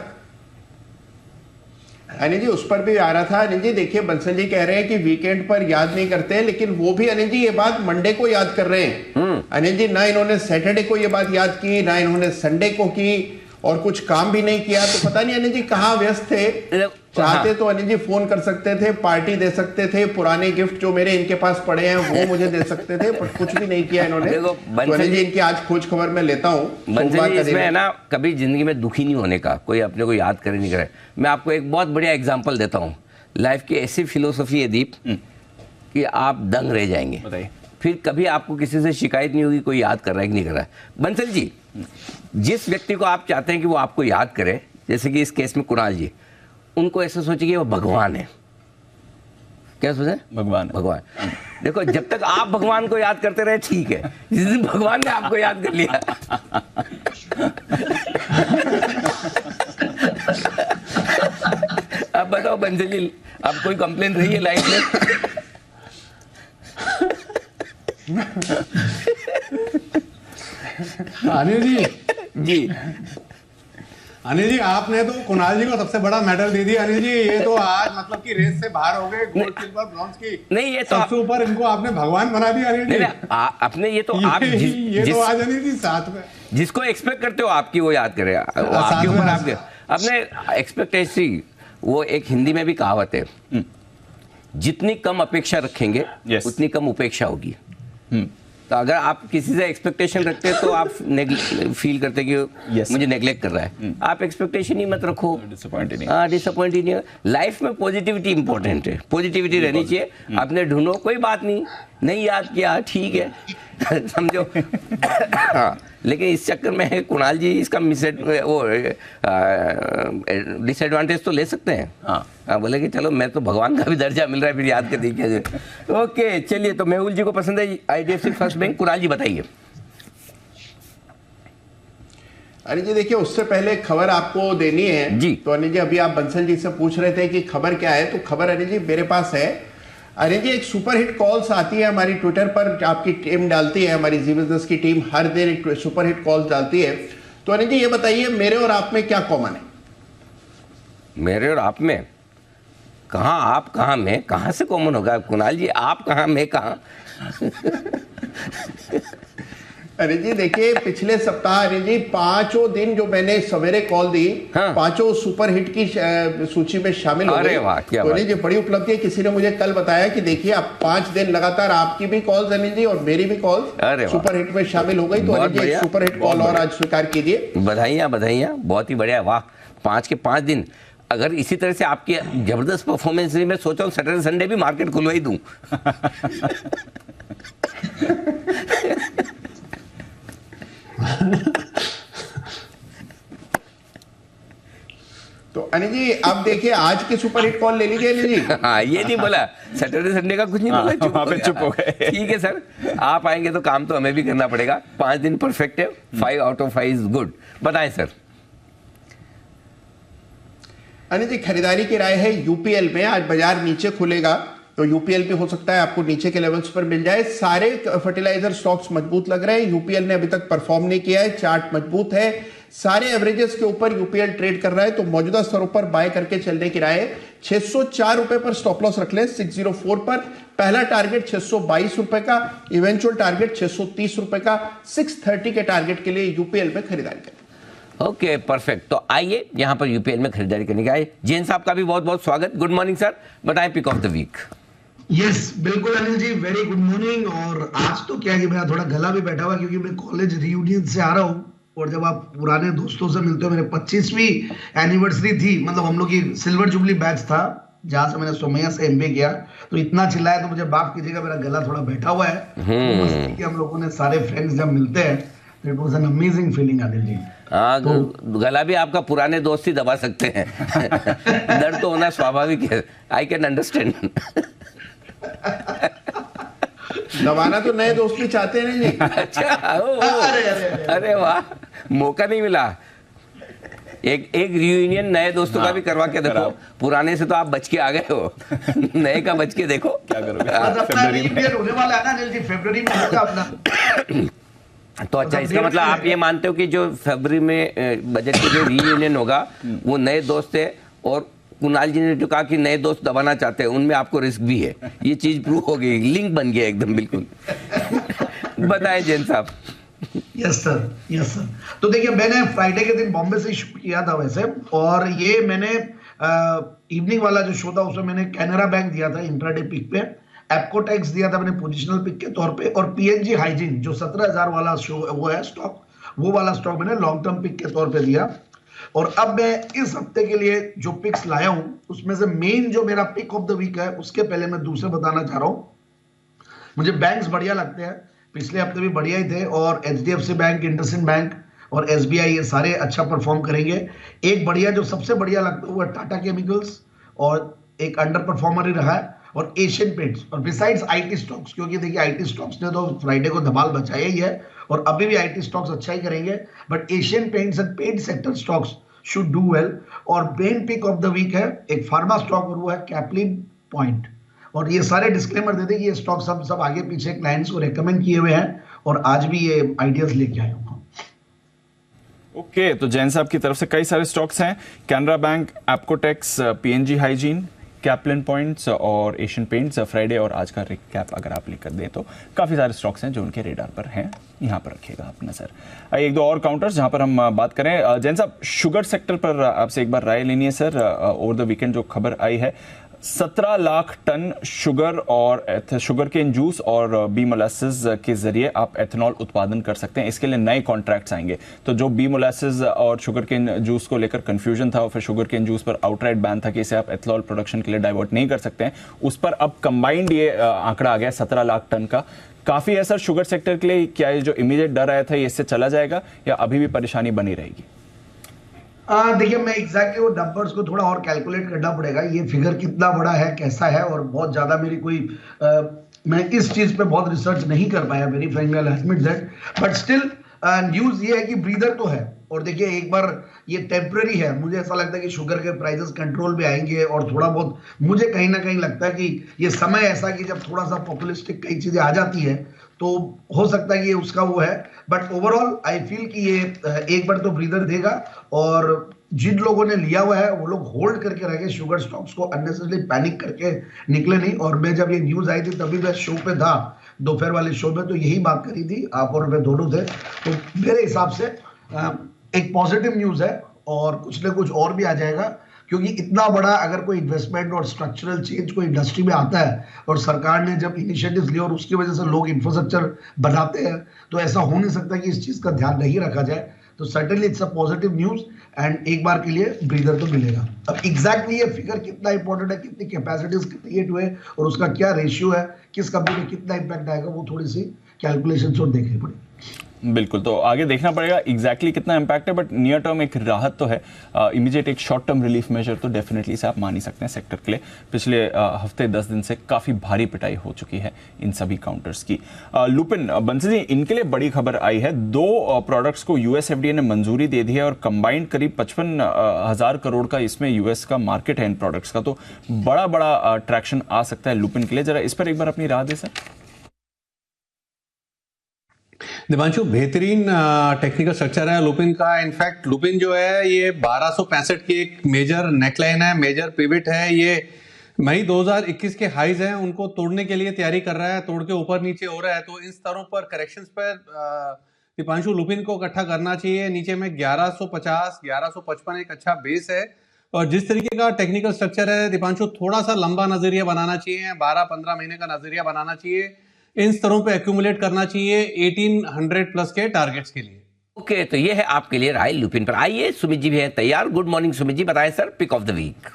अनिल जी उस पर भी आ रहा था। अनिल जी देखिए, बंसल जी कह रहे हैं कि वीकेंड पर याद नहीं करते, लेकिन वो भी अनिल जी ये बात मंडे को याद कर रहे हैं। अनिल जी ना इन्होंने सैटरडे को ये बात याद की, ना इन्होंने संडे को की, और कुछ काम भी नहीं किया। तो पता नहीं अनिल जी कहाँ व्यस्त थे। चाहते तो अनिल जी फोन कर सकते थे, पार्टी दे सकते थे, पुराने गिफ्ट जो मेरे इनके पास पड़े हैं वो मुझे दे सकते थे, पर कुछ भी नहीं किया इन्होंने। तो अनिल जी इनकी आज खोज खबर में लेता हूँ। इसमें है ना, कभी जिंदगी में दुखी नहीं होने का, कोई अपने को याद करे नहीं करे। मैं आपको एक बहुत बढ़िया एग्जाम्पल देता हूँ। लाइफ की ऐसी फिलोसफी है दीप कि आप दंग रह जाएंगे। बताइए। फिर कभी आपको किसी से शिकायत नहीं होगी कोई याद कर रहा है कि नहीं कर रहा है। बंसल जी, जिस व्यक्ति को आप चाहते हैं कि वो आपको याद करे, जैसे कि इस केस में कुणाल जी, उनको ऐसा सोचिए कि वो भगवान है। क्या सोचे? भगवान। देखो, जब तक आप भगवान को याद करते रहे ठीक है, जिस दिन भगवान ने आपको याद कर लिया अब बताओ बंसल जी, अब कोई कंप्लेन रही है लाइफ में? अनिल जी जी, अनिल जी आपने तो कुणाल जी को सबसे बड़ा मेडल दे दिया। अनिल जी ये तो आज मतलब कि रेस से बाहर हो गए, गोल्ड सिल्वर ब्रॉन्ज की नहीं, ये तो सबसे ऊपर इनको आपने भगवान बना दिया। अनिल जी अपने ये तो आप तो आज अनिल जी साथ में जिसको एक्सपेक्ट करते हो आपकी वो याद करे, आपके ऊपर आपके अपने एक्सपेक्टेशन। वो एक हिंदी में भी कहावत है, जितनी कम अपेक्षा रखेंगे उतनी कम उपेक्षा होगी। तो अगर आप किसी से एक्सपेक्टेशन रखते हैं तो आप फील करते हैं कि मुझे नेग्लेक्ट कर रहा है। आप एक्सपेक्टेशन ही मत रखो, डिसअपॉइंट ही नहीं। लाइफ में पॉजिटिविटी इंपॉर्टेंट है, पॉजिटिविटी रहनी चाहिए। आपने ढूंढो, कोई बात नहीं याद किया ठीक है समझो। हाँ, लेकिन इस चक्कर में कुणाल जी इसका डिसएडवांटेज तो ले सकते हैं। हाँ, बोले कि चलो मैं तो भगवान का भी दर्जा मिल रहा है, फिर याद कर देखिए। ओके, चलिए, तो मेहुल जी को पसंद है IDFC फर्स्ट बैंक। कुणाल जी बताइए। अनिल जी देखिए, उससे पहले खबर आपको देनी है जी। तो अनिल जी अभी आप बंसल जी से पूछ रहे थे कि खबर क्या है, तो खबर अनिल जी मेरे पास है। अनिल जी एक सुपरहिट कॉल्स आती है हमारी ट्विटर पर, आपकी टीम डालती है, हमारी जी बिजनेस की टीम हर दिन एक सुपरहिट कॉल्स डालती है। तो अनिल जी ये बताइए, मेरे और आप में क्या कॉमन है? मेरे और आप में कहाँ, आप कहाँ, मैं कहाँ से कॉमन होगा कुणाल जी? आप कहाँ, मैं कहाँ? अरे जी देखिए, पिछले सप्ताह अरे जी 5 दिन जो मैंने सवेरे कॉल दी, हाँ। 5 सुपरहिट की सूची में शामिल हो गई। अरे वाह, क्या तो बात। जी बड़ी उपलब्धि है। किसी ने मुझे कल बताया कि देखिए आप 5 दिन लगातार आपकी भी कॉल्स अनिल जी और मेरी भी अरे कॉल्स वाह। सुपरहिट में शामिल हो गई। तो अनिल जी एक सुपरहिट कॉल और आज स्वीकार कीजिए। बधाइयाँ, बहुत ही बढ़िया। वाह, 5 के 5 दिन। अगर इसी तरह से आपकी जबरदस्त परफॉर्मेंस रही, मैं सोचा हूँ सैटरडे संडे भी मार्केट खुलवा ही दूं। तो अनिल जी अब देखिए आज की सुपरहिट कॉल ले लीजिए अनिल जी। हाँ, ये नहीं बोला सैटरडे संडे का कुछ नहीं बोला, वहाँ पे चुप हो गए। ठीक है सर, आप आएंगे तो काम तो हमें भी करना पड़ेगा। 5 दिन परफेक्ट है, 5 आउट ऑफ 5 इज गुड। बताएं सर। अनिल जी खरीदारी की राय है यूपीएल में, आज बाजार नीचे खुलेगा तो यूपीएल भी हो सकता है आपको नीचे के लेवल्स पर मिल जाए। सारे फर्टिलाइजर स्टॉक्स मजबूत लग रहे हैं। यूपीएल ने अभी तक परफॉर्म नहीं किया है, चार्ट मजबूत है, सारे एवरेजेस के ऊपर यूपीएल ट्रेड कर रहा है। तो मौजूदा स्तरों पर बाय करके चलने की राय है। 604 रुपए पर स्टॉप लॉस रख लें, 604 पर। पहला टारगेट 622 रुपए का, इवेंचुअल टारगेट 630 रुपए का, 630 के टारगेट के लिए यूपीएल में खरीदारी करें। Okay, perfect. तो आइए यहाँ पर यूपीएल में खरीदारी करने के आए। जैन साहब का भी बहुत बहुत स्वागत। गुड मॉर्निंग सर, बताएं pick of the week. Yes बिल्कुल Anil ji, very good morning. और आज तो क्या है कि मेरा थोड़ा गला भी बैठा हुआ क्योंकि मैं कॉलेज रियूनियन से आ रहा हूँ। और जब आप पुराने दोस्तों से मिलते हो, मेरे 25वीं एनिवर्सरी थी, मतलब हम लोग की सिल्वर जुबली बैच था जहां से मैंने सोमैया से एमबीए किया। तो इतना चिल्लाया तो मुझे माफ कीजिएगा, मेरा गला थोड़ा बैठा हुआ है। तो हम लोगों ने सारे फ्रेंड्स जब मिलते हैं तो it was an amazing feeling Anil ji. हाँ, गला भी आपका पुराने दोस्त ही दबा सकते हैं। डर तो होना स्वाभाविक है, आई कैन अंडरस्टैंड। दबाना तो नए दोस्त भी चाहते हैं जी। अच्छा, अरे वाह, मौका नहीं मिला। एक रियूनियन नए दोस्तों का भी करवा के देखो, पुराने से तो आप बच के आ गए हो, नए का बच के देखो क्या करोगे। फरवरी होने वाला है ना अनिल जी, फरवरी में होगा अपना। तो अच्छा, इसका मतलब आप ये मानते हो कि जो फरवरी में बजट के जो रियूनियन होगा वो नए दोस्त है, और कुणाल जी ने जो कहा कि नए दोस्त दबाना चाहते हैं, उनमें आपको रिस्क भी है, ये चीज प्रूव हो गई, लिंक बन गया एकदम बिल्कुल। बताएं जैन साहब। Yes sir. तो देखिए, मैंने फ्राइडे के दिन बॉम्बे से शूट किया था वैसे, और ये मैंने इवनिंग वाला जो शो था उसमें मैंने कैनरा बैंक दिया था इंट्राडे पिक पे, एप्कोटेक्स दिया था मैंने पोजिशनल पिक के तौर पे, और पीएनजी हाइजीन जो 17,000 वाला शो वो है स्टॉक, वो वाला स्टॉक मैंने लॉन्ग टर्म पिक के तौर पे दिया। और अब मैं इस हफ्ते के लिए जो पिक्स लाया हूं उसमें से मेन जो मेरा पिक ऑफ द वीक है, उसके पहले मैं दूसरे बताना चाह रहा हूं। मुझे बैंक्स बढ़िया लगते हैं, पिछले हफ्ते भी बढ़िया ही थे, और एचडीएफसी बैंक, इंडसइंड बैंक और एसबीआई ये सारे अच्छा परफॉर्म करेंगे। एक बढ़िया जो सबसे बढ़िया लगता है वो टाटा केमिकल्स, और एक अंडर परफॉर्मर ही रहा है, और एशियन पेंट्स, और बिसाइड्स आईटी स्टॉक्स, क्योंकि देखिए आईटी स्टॉक्स ने तो फ्राइडे को धमाल बचाया ही है और अभी भी आईटी स्टॉक्स अच्छा ही करेंगे, but Asian Paints and paint sector stocks should do well. और main pick of the week है एक फार्मा स्टॉक, और वो है कैप्लिन पॉइंट। और ये सारे डिस्क्लेमर देते कि ये स्टॉक सब आगे पीछे क्लाइंट्स को रेकमेंड किए हुए हैं, और आज भी ये आइडियाज लेके आए हूँ। ओके, तो जैन साहब की तरफ से कई सारे स्टॉक्स हैं, Canara bank, Apcotex, PNG hygiene, Caplin points और एशियन पेंट्स। फ्राइडे और आज का रिकैप अगर आप लेकर दें तो काफ़ी सारे स्टॉक्स हैं जो उनके रेडार पर हैं, यहाँ पर रखिएगा आप नजर। एक दो और काउंटर्स जहाँ पर हम बात करें। जैन साहब, शुगर सेक्टर पर आपसे एक बार राय लेनी है सर। ओवर द वीकेंड जो खबर आई है, 17 लाख टन शुगर और शुगर केन जूस और बी मोलासेस के जरिए आप एथेनॉल उत्पादन कर सकते हैं। इसके लिए नए कॉन्ट्रैक्ट्स आएंगे। तो जो बी मोलासेस और शुगर केन जूस को लेकर कंफ्यूजन था, और फिर शुगर केन जूस पर आउटराइट बैन था कि इसे आप एथेनॉल प्रोडक्शन के लिए डाइवर्ट नहीं कर सकते हैं, उस पर अब कंबाइंड ये आंकड़ा आ गया 17 लाख टन का। काफी है सर शुगर सेक्टर के लिए। क्या ये जो इमीडिएट डर आया था ये इससे चला जाएगा, या अभी भी परेशानी बनी रहेगी? देखिए, मैं एग्जैक्टली वो नंबर्स को थोड़ा और कैलकुलेट करना पड़ेगा, ये फिगर कितना बड़ा है, कैसा है, और बहुत ज्यादा मेरी कोई मैं इस चीज पे बहुत रिसर्च नहीं कर पाया, very frankly I admit that, but still news ये है कि ब्रीदर तो है। और देखिए, एक बार ये टेम्पररी है, मुझे ऐसा लगता है कि शुगर के प्राइसेस कंट्रोल में आएंगे, और थोड़ा बहुत मुझे कहीं ना कहीं लगता है कि ये समय ऐसा कि जब थोड़ा सा पॉपुलिस्टिक कई चीजें आ जाती है तो हो सकता है कि ये उसका वो है। बट ओवरऑल आई फील कि ये एक बार तो ब्रीदर देगा, और जिन लोगों ने लिया हुआ है वो लोग होल्ड करके रह गए शुगर स्टॉक्स को, अननेसेसरली पैनिक करके निकले नहीं। और मैं जब ये न्यूज आई थी तभी मैं शो पे था, दोपहर वाले शो में, तो यही बात करी थी, आप और मैं दोनों थे। तो मेरे हिसाब से एक पॉजिटिव न्यूज है, और कुछ ना कुछ और भी आ जाएगा, क्योंकि इतना बड़ा अगर कोई इन्वेस्टमेंट और स्ट्रक्चरल चेंज कोई इंडस्ट्री में आता है, और सरकार ने जब इनिशिएटिव्स लिए और उसकी वजह से लोग इंफ्रास्ट्रक्चर बनाते हैं, तो ऐसा हो नहीं सकता कि इस चीज का ध्यान नहीं रखा जाए। तो certainly it's a positive news, and एक बार के लिए ब्रीदर तो मिलेगा। अब एग्जैक्टली ये फिगर कितना इंपॉर्टेंट है, कितनी कैपेसिटीज क्रिएट हुए और उसका क्या रेशियो है, किस कंपनी में कितना इंपैक्ट आएगा, वो थोड़ी सी कैलकुलेशन और देखनी पड़ेगी। बिल्कुल, तो आगे देखना पड़ेगा एग्जैक्टली कितना इंपैक्ट है, बट नियर टर्म एक राहत तो है। इमीडिएट एक शॉर्ट टर्म रिलीफ मेजर तो डेफिनेटली से आप मान ही सकते हैं सेक्टर के लिए। पिछले हफ्ते 10 दिन से काफ़ी भारी पिटाई हो चुकी है इन सभी काउंटर्स की। लुपिन, बंसी जी, इनके लिए बड़ी खबर आई है। 2 प्रोडक्ट्स को यूएस एफडीए ने मंजूरी दे दी है, और कंबाइंड करीब 55,000 करोड़ का इसमें यूएस का मार्केट है इन प्रोडक्ट्स का। तो बड़ा ट्रैक्शन आ सकता है लुपिन के लिए। जरा इस पर एक बार अपनी राय दे सर। दिवांशु, बेहतरीन टेक्निकल स्ट्रक्चर है लुपिन का। इनफैक्ट लुपिन जो है ये 1265 की एक मेजर नेकलाइन है, मेजर पिवट है। ये मई 2021 के हाइज हैं, उनको तोड़ने के लिए तैयारी कर रहा है, तोड़ के ऊपर नीचे हो रहा है। तो इन स्तरों पर करेक्शंस पर दीपांशु लुपिन को इकट्ठा करना चाहिए। नीचे में 1150, 1155 एक अच्छा बेस है। और जिस तरीके का टेक्निकल स्ट्रक्चर है दीपांशु, थोड़ा सा लंबा नजरिया बनाना चाहिए, 12-15 महीने का नजरिया बनाना चाहिए। इन स्तरों पे एक्यूमुलेट करना चाहिए 1800 प्लस के टारगेट्स के लिए। ओके, तो ये है आपके लिए राय लुपिन पर। आइए, सुमित जी भी हैं तैयार। गुड मॉर्निंग सुमित जी, बताएं sir pick of the week.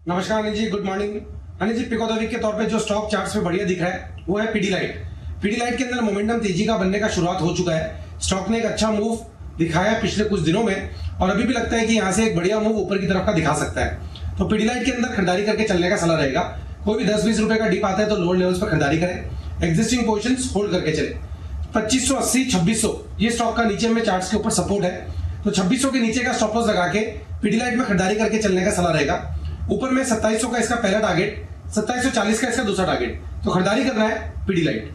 नमस्कार Anil ji, good morning. Anil ji, pick of the week के तौर पे जो स्टॉक चार्ट्स में बढ़िया दिख रहा है वो है पीडीलाइट। पीडीलाइट के अंदर मोमेंटम तेजी का बनने का शुरुआत हो चुका है। स्टॉक ने एक अच्छा मूव दिखाया पिछले कुछ दिनों में, और अभी भी लगता है कि यहाँ से एक बढ़िया मूव ऊपर की तरफ का दिखा सकता है। तो पीडीलाइट के अंदर खरीदारी करके चलने का सलाह रहेगा। कोई भी 10-20 रुपए का डिप आता है तो लोअर लेवल्स पर खरीदारी करें, एग्जिस्टिंग पोजीशंस होल्ड करके चले। 2580 2600 ये स्टॉक का नीचे में चार्ट्स के ऊपर सपोर्ट है, तो 2600 के नीचे का स्टॉप लॉस लगा के पीडीलाइट में खरीदारी करके चलने का सलाह रहेगा। ऊपर में 2700 का इसका पहला टारगेट, 2740 का इसका दूसरा टारगेट, तो खरीदारी करना है पीडीलाइट।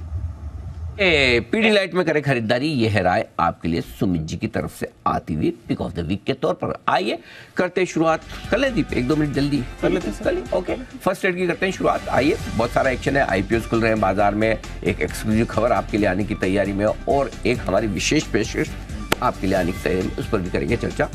पीडीलाइट में करें खरीदारी, यह है राय आपके लिए सुमित जी की तरफ से आती हुई पिक ऑफ द वीक के तौर पर। आइए करते हैं शुरुआत, कर ले दीप 1-2 मिनट जल्दी कर लेते हैं। ओके, फर्स्ट ट्रेड की करते हैं शुरुआत। आइए, बहुत सारा एक्शन है, आईपीओ खुल रहे हैं बाजार में, एक एक्सक्लूसिव खबर आपके लिए आने की तैयारी में, और एक हमारी विशेष पेशकश आपके लिए आने की तैयारी में, उस पर भी करेंगे चर्चा।